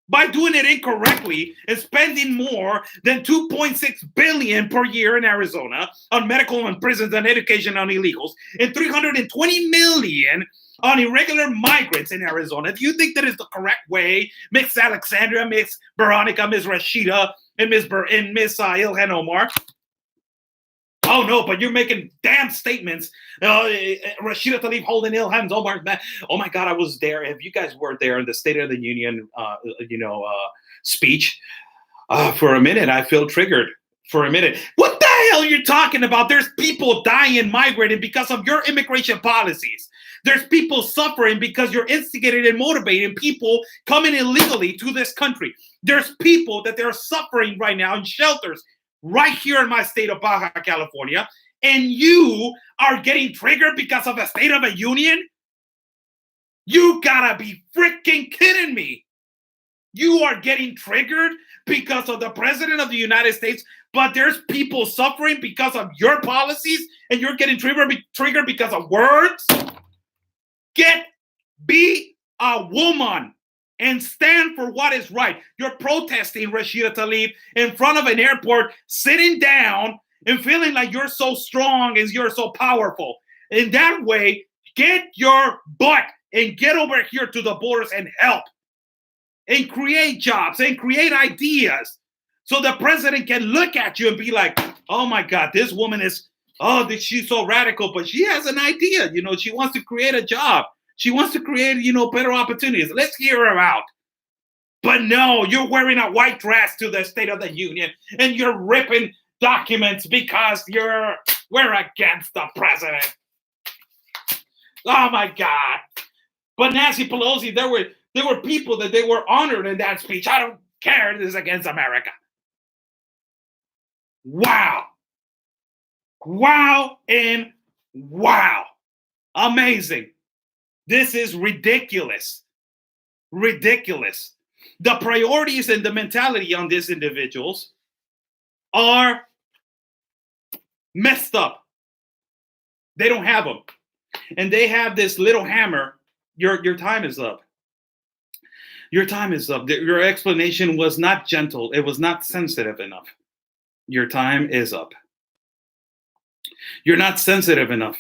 By doing it incorrectly and spending more than $2.6 billion per year in Arizona on medical and prisons and education on illegals, and $320 million on irregular migrants in Arizona. If you think that is the correct way, Miss Alexandria, Miss Veronica, Miss Rashida, and Miss Ilhan Omar. Oh no, but you're making damn statements. Rashida Tlaib holding Ilhan Omar. Oh my God, I was there. If you guys were there in the State of the Union, speech, for a minute, I feel triggered. For a minute, what the hell are you talking about? There's people dying, migrating because of your immigration policies. There's people suffering because you're instigating and motivating people coming illegally to this country. There's people that they're suffering right now in shelters right here in my state of Baja California, and you are getting triggered because of the State of the Union? You gotta be freaking kidding me. You are getting triggered because of the President of the United States, but there's people suffering because of your policies, and you're getting triggered because of words? Be a woman and stand for what is right. You're protesting, Rashida Tlaib, in front of an airport, sitting down and feeling like you're so strong and you're so powerful. In that way, get your butt and get over here to the borders and help and create jobs and create ideas so the president can look at you and be like, oh my God, this woman she's so radical, but she has an idea. She wants to create a job. She wants to create, better opportunities. Let's hear her out. But no, you're wearing a white dress to the State of the Union and you're ripping documents because we're against the president. Oh my God. But Nancy Pelosi, there were people that they were honored in that speech. I don't care. This is against America. Wow. Wow and wow. Amazing. This is ridiculous. Ridiculous. The priorities and the mentality on these individuals are messed up. They don't have them. And they have this little hammer. Your time is up. Your time is up. Your explanation was not gentle. It was not sensitive enough. Your time is up. You're not sensitive enough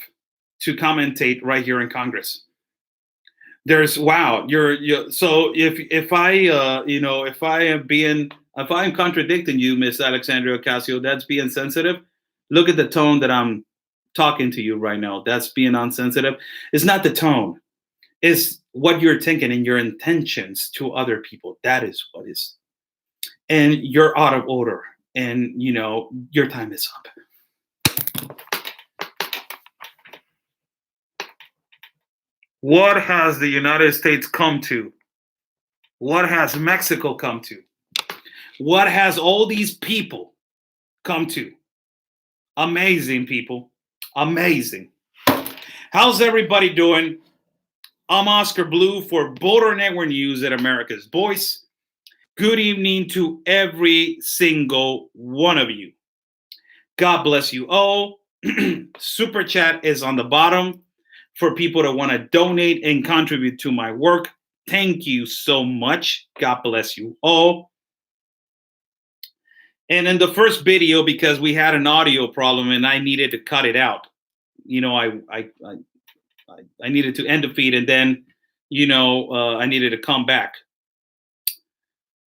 to commentate right here in Congress. There's wow, you're so if I if I'm contradicting you, Miss Alexandria Ocasio, that's being sensitive. Look at the tone that I'm talking to you right now. That's being unsensitive. It's not the tone. It's what you're thinking and your intentions to other people. That is what is. And you're out of order. And your time is up. What has the United States come to? What has Mexico come to? What has all these people come to? Amazing people. Amazing. How's everybody doing? I'm Oscar Blue for Boulder Network News at America's Voice. Good evening to every single one of you. God bless you all. Super Chat is on the bottom for people that want to donate and contribute to my work. Thank you so much. God bless you all. And in the first video, because we had an audio problem and I needed to cut it out, I needed to end the feed, and then, I needed to come back.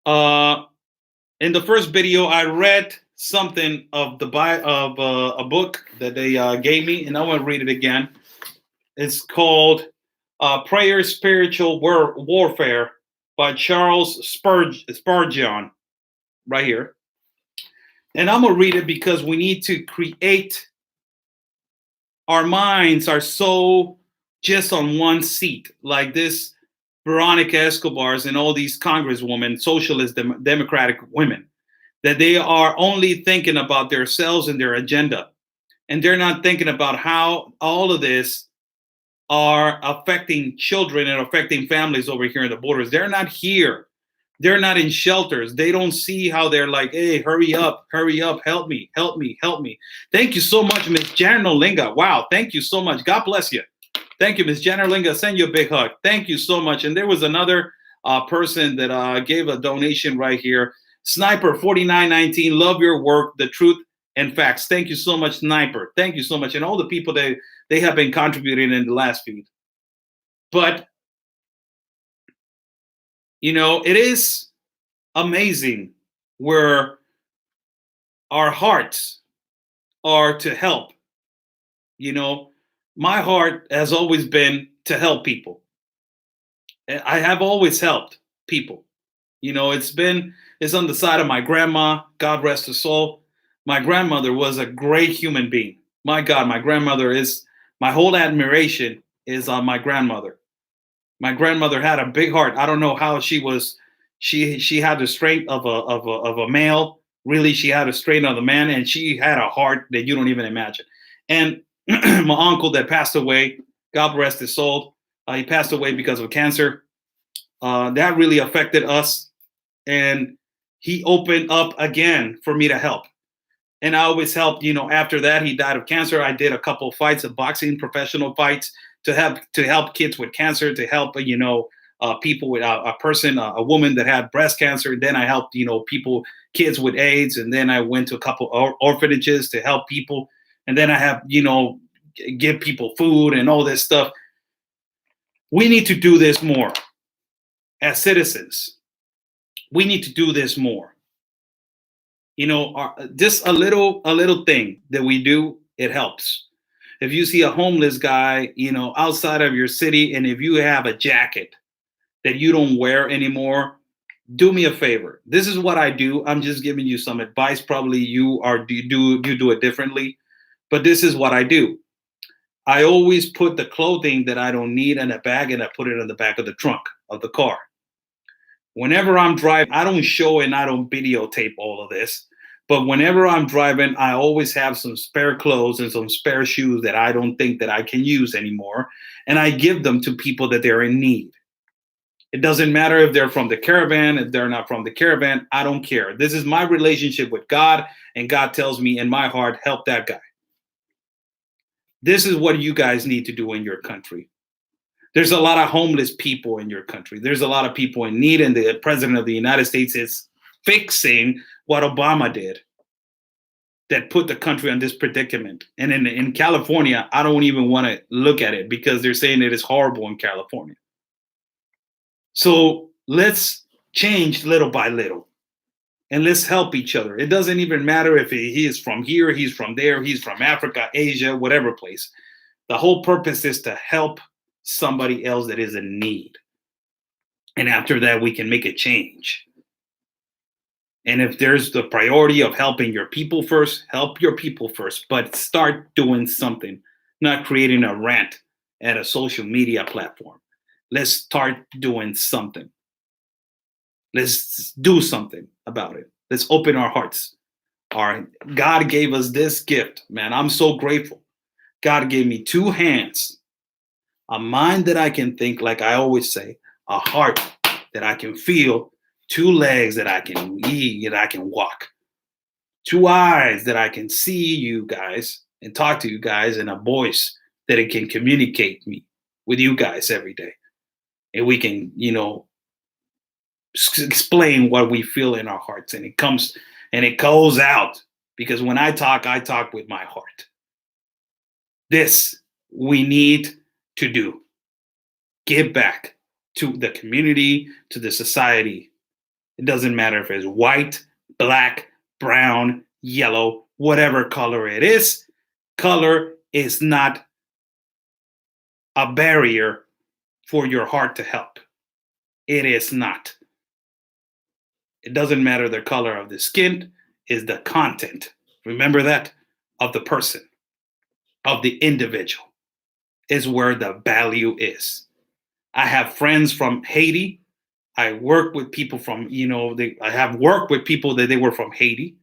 In the first video, I read something of a book that they gave me, and I want to read it again. It's called Prayer Spiritual Warfare by Charles Spurgeon, right here. And I'm going to read it because we need to create, our minds are so just on one seat, like this Veronica Escobar's and all these congresswomen, socialist democratic women, that they are only thinking about themselves and their agenda. And they're not thinking about how all of this are affecting children and affecting families over here in the borders. They're not here. They're not in shelters. They don't see how they're like, hey, hurry up, help me, help me, help me. Thank you so much, Miss Janet Linga. Wow, thank you so much. God bless you. Thank you, Miss Janet Linga. Send you a big hug. Thank you so much. And there was another person that gave a donation right here. Sniper 4919, love your work, the truth and facts. Thank you so much, Sniper. Thank you so much. And all the people that they have been contributing in the last feed. But it is amazing where our hearts are to help. My heart has always been to help people. I have always helped people. It's on the side of my grandma, God rest her soul. My grandmother was a great human being. My God, my grandmother is, my whole admiration is on my grandmother. My grandmother had a big heart. I don't know how she had the strength of a male. Really, she had the strength of a man, and she had a heart that you don't even imagine. And my uncle that passed away, God rest his soul. He passed away because of cancer. That really affected us. And he opened up again for me to help. And I always helped, after that, he died of cancer. I did a couple of fights of boxing, professional fights to help kids with cancer, to help, people with a woman that had breast cancer. Then I helped, kids with AIDS. And then I went to a couple of orphanages to help people. And then I have, give people food and all this stuff. We need to do this more as citizens. We need to do this more. Just a little thing that we do, it helps. If you see a homeless guy, outside of your city, and if you have a jacket that you don't wear anymore, do me a favor. This is what I do. I'm just giving you some advice. Probably you do it differently, but this is what I do. I always put the clothing that I don't need in a bag, and I put it in the back of the trunk of the car. Whenever I'm driving, I don't show and I don't videotape all of this. But whenever I'm driving, I always have some spare clothes and some spare shoes that I don't think that I can use anymore. And I give them to people that they're in need. It doesn't matter if they're from the caravan, if they're not from the caravan, I don't care. This is my relationship with God, and God tells me in my heart, help that guy. This is what you guys need to do in your country. There's a lot of homeless people in your country. There's a lot of people in need, and the president of the United States is fixing what Obama did. that put the country on this predicament. And in California, I don't even want to look at it because they're saying it is horrible in California. So let's change little by little and let's help each other. It doesn't even matter if he is from here, he's from there, he's from Africa, Asia, whatever place. The whole purpose is to help somebody else that is in need. And after that, we can make a change. And if there's the priority of helping your people first, help your people first, but start doing something, not creating a rant at a social media platform. Let's start doing something. Let's do something about it. Let's open our hearts. God gave us this gift, man. I'm so grateful. God gave me 2 hands, a mind that I can think, like I always say, a heart that I can feel, 2 legs that I can eat, that I can walk, 2 eyes that I can see you guys and talk to you guys, and a voice that it can communicate me with you guys every day. And we can, explain what we feel in our hearts, and it comes and it goes out, because when I talk with my heart. This we need to do. Give back to the community, to the society. It doesn't matter if it's white, black, brown, yellow, whatever color it is. Color is not a barrier for your heart to help. It is not. It doesn't matter the color of the skin, is the content. Remember that, of the person, of the individual, is where the value is. I have friends from Haiti. I work with people from, I have worked with people that they were from Haiti.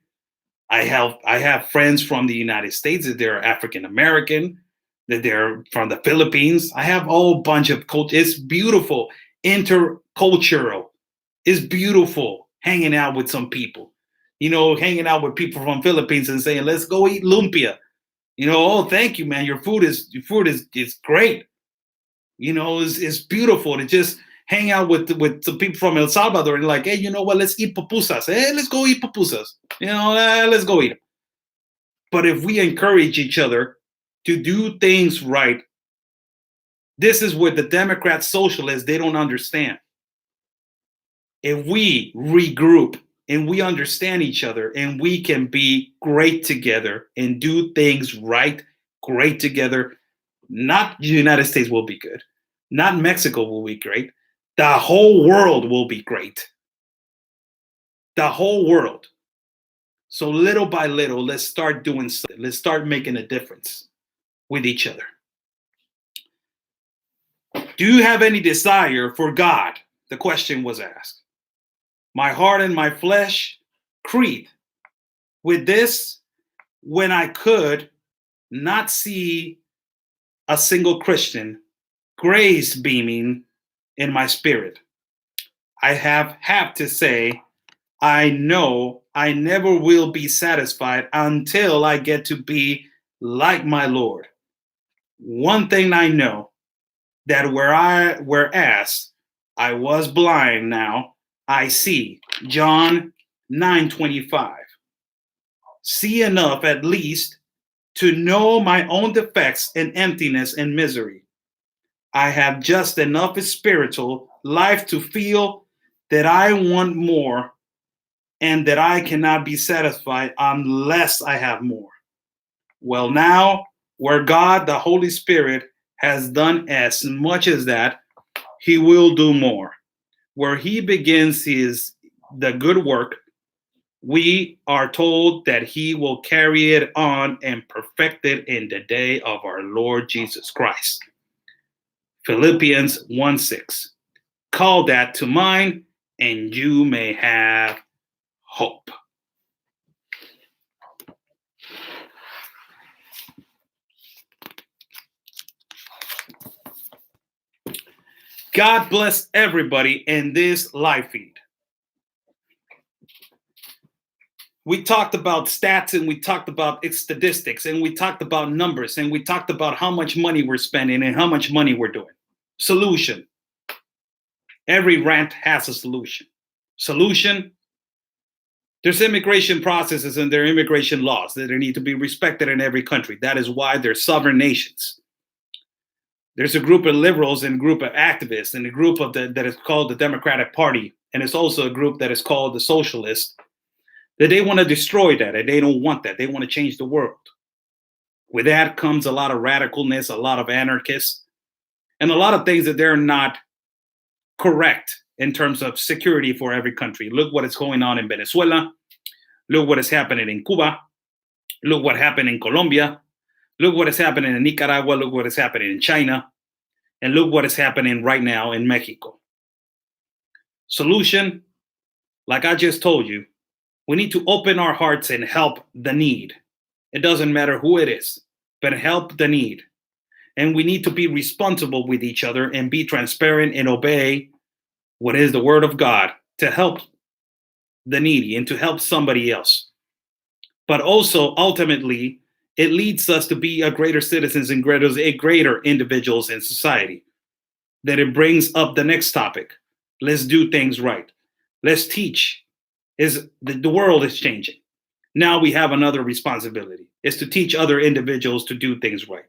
I have friends from the United States that they're African American, that they're from the Philippines. I have a whole bunch of culture. It's beautiful, intercultural. It's beautiful hanging out with some people. Hanging out with people from Philippines and saying, "Let's go eat lumpia." Oh, thank you, man. Your food is great. It's beautiful to just hang out with some people from El Salvador and like, hey, you know what? Let's eat pupusas. Hey, let's go eat pupusas. Let's go eat them. But if we encourage each other to do things right, this is what the Democrats, socialists, they don't understand. If we regroup and we understand each other and we can be great together and do things right, great together, not the United States will be good. Not Mexico will be great. The whole world will be great. The whole world. So little by little, let's start doing something. Let's start making a difference with each other. Do you have any desire for God? The question was asked. My heart and my flesh, creed. With this, when I could not see a single Christian, grace beaming in my spirit, I have to say, I know I never will be satisfied until I get to be like my Lord. One thing I know, that whereas I was blind, now I see. John 9:25. See enough at least to know my own defects and emptiness and misery. I have just enough spiritual life to feel that I want more and that I cannot be satisfied unless I have more. Well, now, where God, the Holy Spirit, has done as much as that, he will do more. Where he begins the good work, we are told that he will carry it on and perfect it in the day of our Lord Jesus Christ. Philippians 1:6. Call that to mind, and you may have hope. God bless everybody in this live feed. We talked about stats, and we talked about its statistics, and we talked about numbers, and we talked about how much money we're spending and how much money we're doing. Solution. Every rant has a solution. Solution, There's immigration processes and there are immigration laws that need to be respected in every country. That is why they're sovereign nations. There's a group of liberals and a group of activists and a group of that is called the Democratic Party. And it's also a group that is called the Socialists, that they want to destroy that, and they don't want that. They want to change the world. With that comes a lot of radicalness, a lot of anarchists, and a lot of things that they're not correct in terms of security for every country. Look what is going on in Venezuela. Look what is happening in Cuba. Look what happened in Colombia. Look what is happening in Nicaragua. Look what is happening in China. And look what is happening right now in Mexico. Solution, like I just told you, we need to open our hearts and help the need. It doesn't matter who it is, but help the need. And we need to be responsible with each other and be transparent and obey what is the word of God to help the needy and to help somebody else. But also, ultimately, it leads us to be a greater citizens and greater individuals in society. That it brings up the next topic. Let's do things right. Let's teach. The world is changing. Now we have another responsibility, is to teach other individuals to do things right.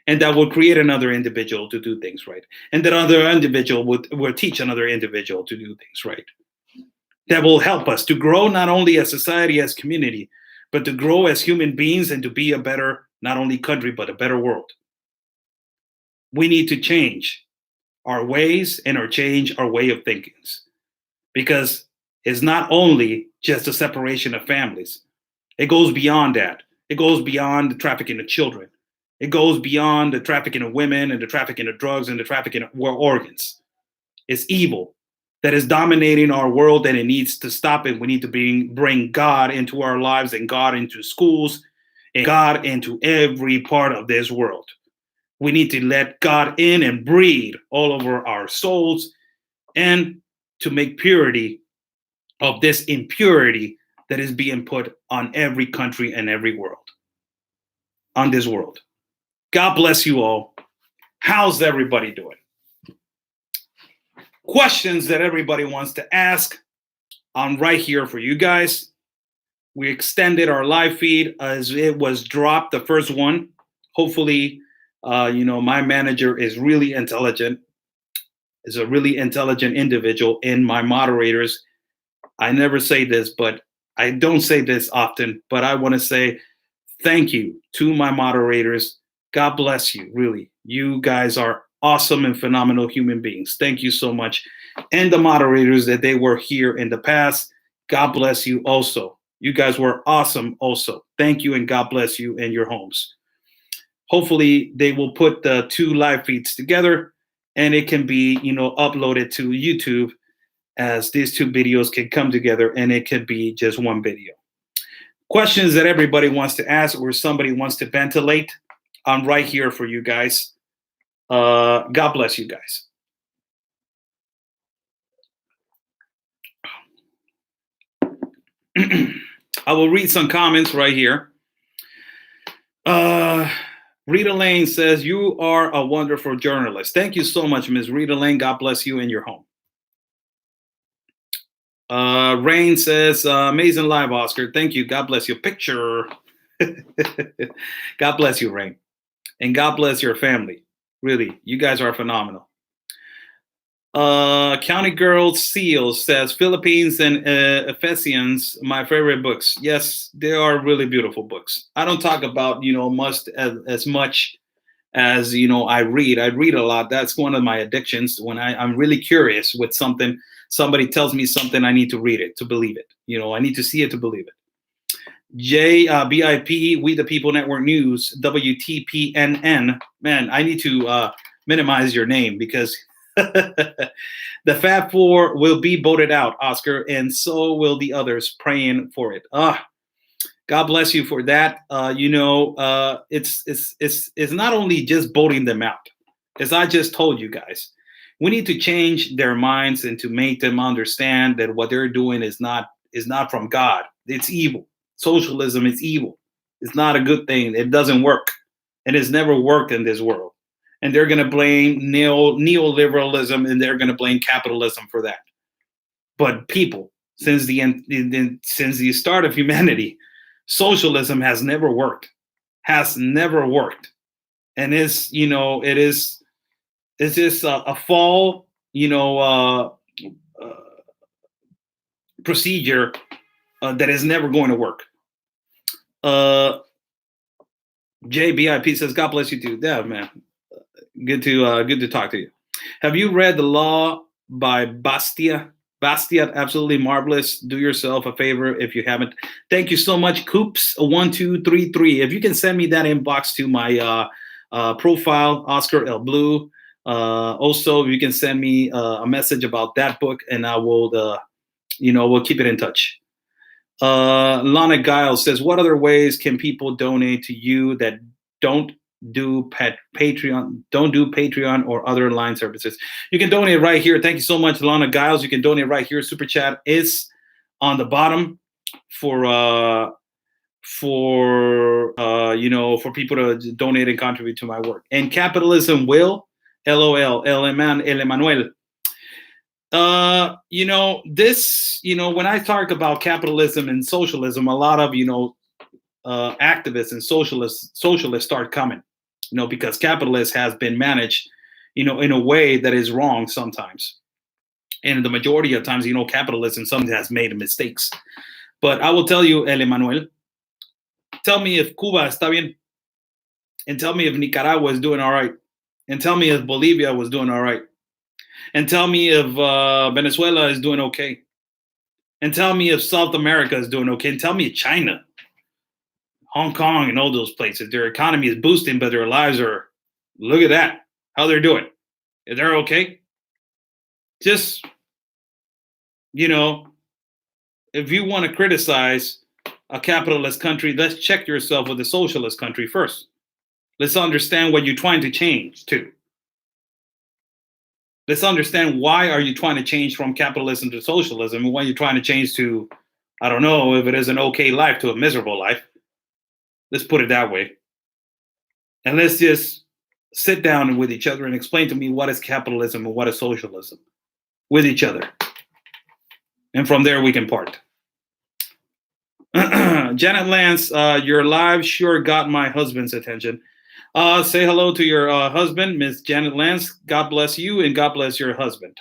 And that will create another individual to do things right. And that other individual will teach another individual to do things right. That will help us to grow not only as society, as community, but to grow as human beings and to be a better, not only country, but a better world. We need to change our ways and change our way of thinking. Because it's not only just a separation of families. It goes beyond that. It goes beyond the trafficking of children. It goes beyond the trafficking of women and the trafficking of drugs and the trafficking of organs. It's evil that is dominating our world, and it needs to stop it. We need to bring God into our lives and God into schools and God into every part of this world. We need to let God in and breathe all over our souls and to make purity of this impurity that is being put on every country and every world, on this world. God bless you all. How's everybody doing? Questions that everybody wants to ask, I'm right here for you guys. We extended our live feed as it was dropped, the first one. Hopefully, my manager is really intelligent, is a really intelligent individual, and my moderators, I never say this, but I don't say this often, but I want to say thank you to my moderators. God bless you, really. You guys are awesome and phenomenal human beings. Thank you so much. And the moderators that they were here in the past, God bless you also. You guys were awesome also. Thank you and God bless you and your homes. Hopefully they will put the two live feeds together and it can be, uploaded to YouTube, as these two videos can come together and it can be just one video. Questions that everybody wants to ask or somebody wants to ventilate, I'm right here for you guys. God bless you guys. I will read some comments right here. Rita Lane says, you are a wonderful journalist. Thank you so much, Ms. Rita Lane. God bless you and your home. Rain says, amazing live, Oscar. Thank you. God bless your picture. God bless you, Rain. And God bless your family. Really, you guys are phenomenal. County Girl Seals says, Philippines and Ephesians, my favorite books. Yes, they are really beautiful books. I don't talk about, as much as, I read. I read a lot. That's one of my addictions. When I'm really curious with something, somebody tells me something, I need to read it to believe it. I need to see it to believe it. BIP, We the People Network News, WTPNN. Man, I need to minimize your name because the Fab Four will be voted out, Oscar, and so will the others praying for it. God bless you for that. It's not only just voting them out, as I just told you guys. We need to change their minds and to make them understand that what they're doing is not from God. It's evil. Socialism is evil. It's not a good thing. It doesn't work. And it's never worked in this world. And they're going to blame neoliberalism and they're going to blame capitalism for that. But people, since since the start of humanity, socialism has never worked, and it's it's just a fall procedure that is never going to work. JBIP says, God bless you too. Yeah, man. Good to talk to you. Have you read The Law by Bastiat? Bastiat, absolutely marvelous. Do yourself a favor if you haven't. Thank you so much, Coops1233. If you can send me that inbox to my profile, Oscar L. Blue. Also, you can send me a message about that book, and I will, we'll keep it in touch. Lana Giles says, what other ways can people donate to you that don't do Patreon or other line services? You can donate right here. Thank you so much, Lana Giles. You can donate right here. Super chat is on the bottom for people to donate and contribute to my work. And capitalism will, LOL, El Emanuel. When I talk about capitalism and socialism, a lot of activists and socialists start coming, because capitalism has been managed, in a way that is wrong sometimes, and the majority of times, capitalism sometimes has made mistakes. But I will tell you, El Emanuel, tell me if Cuba está bien, and tell me if Nicaragua is doing all right, and tell me if Bolivia was doing all right. And tell me if Venezuela is doing okay. And tell me if South America is doing okay. And tell me if China, Hong Kong, and all those places, their economy is boosting, but their lives are, look at that, how they're doing. If they're okay. Just, if you want to criticize a capitalist country, let's check yourself with a socialist country first. Let's understand what you're trying to change to. Let's understand why are you trying to change from capitalism to socialism, and why you're trying to change to, I don't know, if it is an okay life to a miserable life. Let's put it that way. And let's just sit down with each other and explain to me what is capitalism and what is socialism with each other. And from there we can part. Janet Lance, your live sure got my husband's attention. Say hello to your husband, Miss Janet Lance. God bless you, and God bless your husband.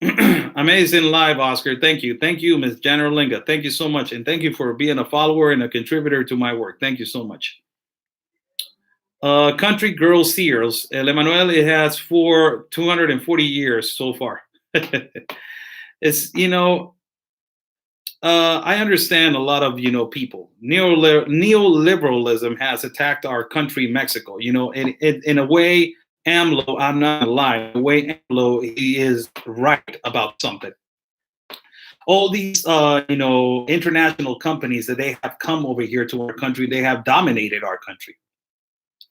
Amazing live, Oscar. Thank you. Thank you, Miss Janet Linga. Thank you so much. And thank you for being a follower and a contributor to my work. Thank you so much. Country Girl Sears. El Emanuel, it has 240 years so far. It's, I understand a lot of, people. Neoliberalism has attacked our country, Mexico. In a way, AMLO, I'm not gonna lie, in a way, AMLO, he is right about something. All these, international companies that they have come over here to our country, they have dominated our country.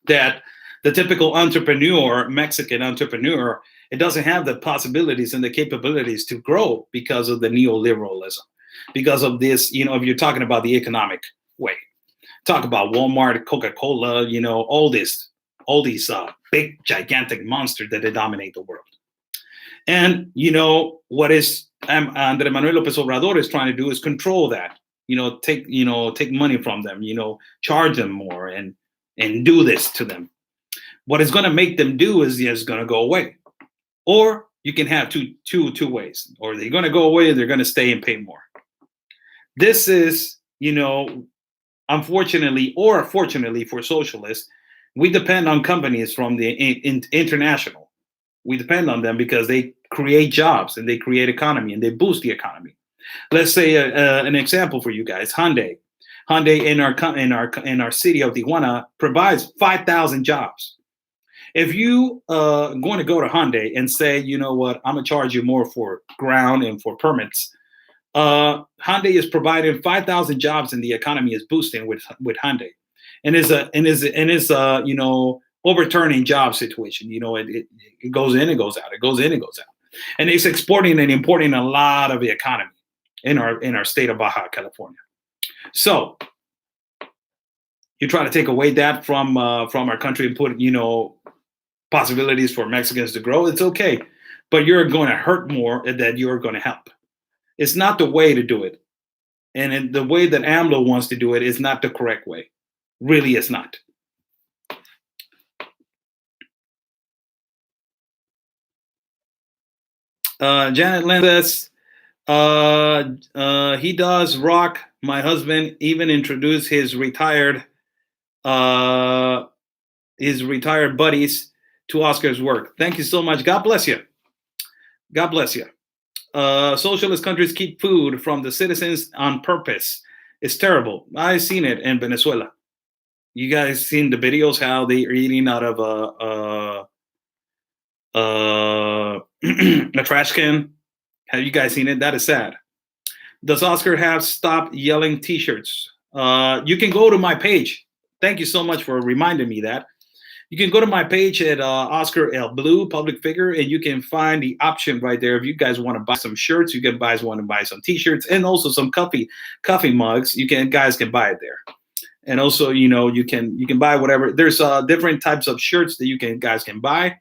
That the typical entrepreneur, Mexican entrepreneur, it doesn't have the possibilities and the capabilities to grow because of the neoliberalism. Because of this, if you're talking about the economic way, talk about Walmart, Coca-Cola, all these big, gigantic monsters that they dominate the world. And, what is Andrés Manuel López Obrador is trying to do is control that, take money from them, charge them more and do this to them. What it's going to make them do is it's going to go away. Or you can have two ways. Or they're going to go away, or they're going to stay and pay more. This is, unfortunately or fortunately for socialists, we depend on companies from the international. We depend on them because they create jobs and they create economy and they boost the economy. Let's say an example for you guys: Hyundai. Hyundai in our city of Tijuana provides 5,000 jobs. If you going to go to Hyundai and say, I'm gonna charge you more for ground and for permits. Hyundai is providing 5,000 jobs, and the economy is boosting with Hyundai, and is a overturning job situation. It goes in, it goes out, it goes in, it goes out, and it's exporting and importing a lot of the economy in our state of Baja California. So you try to take away that from our country and put possibilities for Mexicans to grow. It's okay, but you're going to hurt more than you're going to help. It's not the way to do it. And the way that AMLO wants to do it is not the correct way. Really, it's not. Janet Lynn says, he does rock. My husband even introduced his retired buddies to Oscar's work. Thank you so much. God bless you. God bless you. Socialist countries keep food from the citizens on purpose. It's terrible. I've seen it in Venezuela. You guys seen the videos how they are eating out of a trash can? Have you guys seen it? That is sad. Does Oscar have stop yelling t-shirts? You can go to my page. Thank you so much for reminding me that. You can go to my page at Oscar L. Blue, public figure, and you can find the option right there. If you guys want to buy some shirts, you can want to buy some t-shirts and also some coffee mugs. Guys can buy it there. And also, you can buy whatever. There's different types of shirts that guys can buy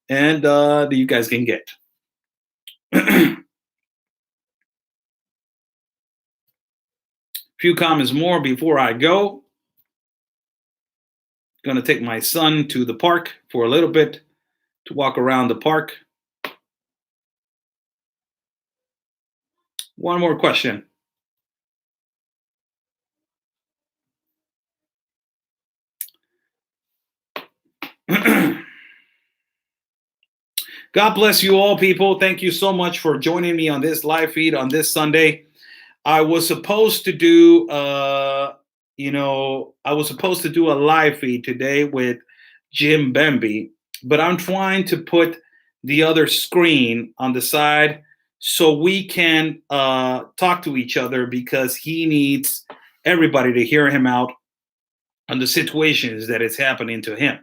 and that you guys can get. Few comments more before I go. Gonna take my son to the park for a little bit to walk around the park. One more question. God bless you all, people. Thank you so much for joining me on this live feed on this Sunday. I was supposed to do a live feed today with Jim Bemby, but I'm trying to put the other screen on the side so we can talk to each other, because he needs everybody to hear him out on the situations that is happening to him.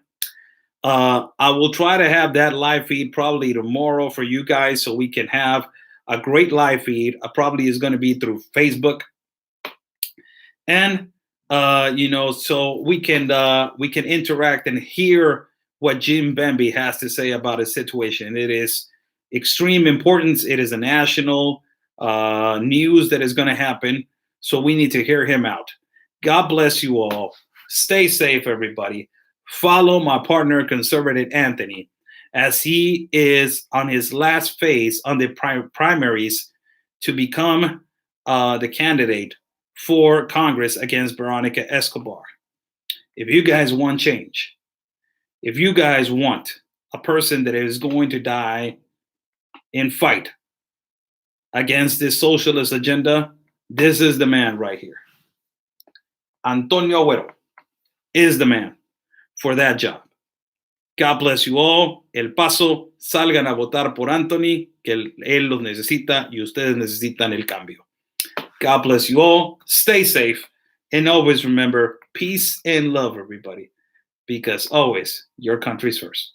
I will try to have that live feed probably tomorrow for you guys, so we can have a great live feed. Probably is going to be through Facebook, and so we can interact and hear what Jim Bemby has to say about his situation. It is extreme importance. It is a national news that is going to happen, so we need to hear him out. God bless you all. Stay safe, everybody. Follow my partner, Conservative Anthony, as he is on his last phase on the primaries to become the candidate for Congress against Veronica Escobar. If you guys want change, if you guys want a person that is going to die in fight against this socialist agenda, this is the man right here. Antonio Agüero is the man for that job. God bless you all. El Paso, salgan a votar por Anthony, que él los necesita y ustedes necesitan el cambio. God bless you all. Stay safe. And always remember, peace and love, everybody. Because always, your country's first.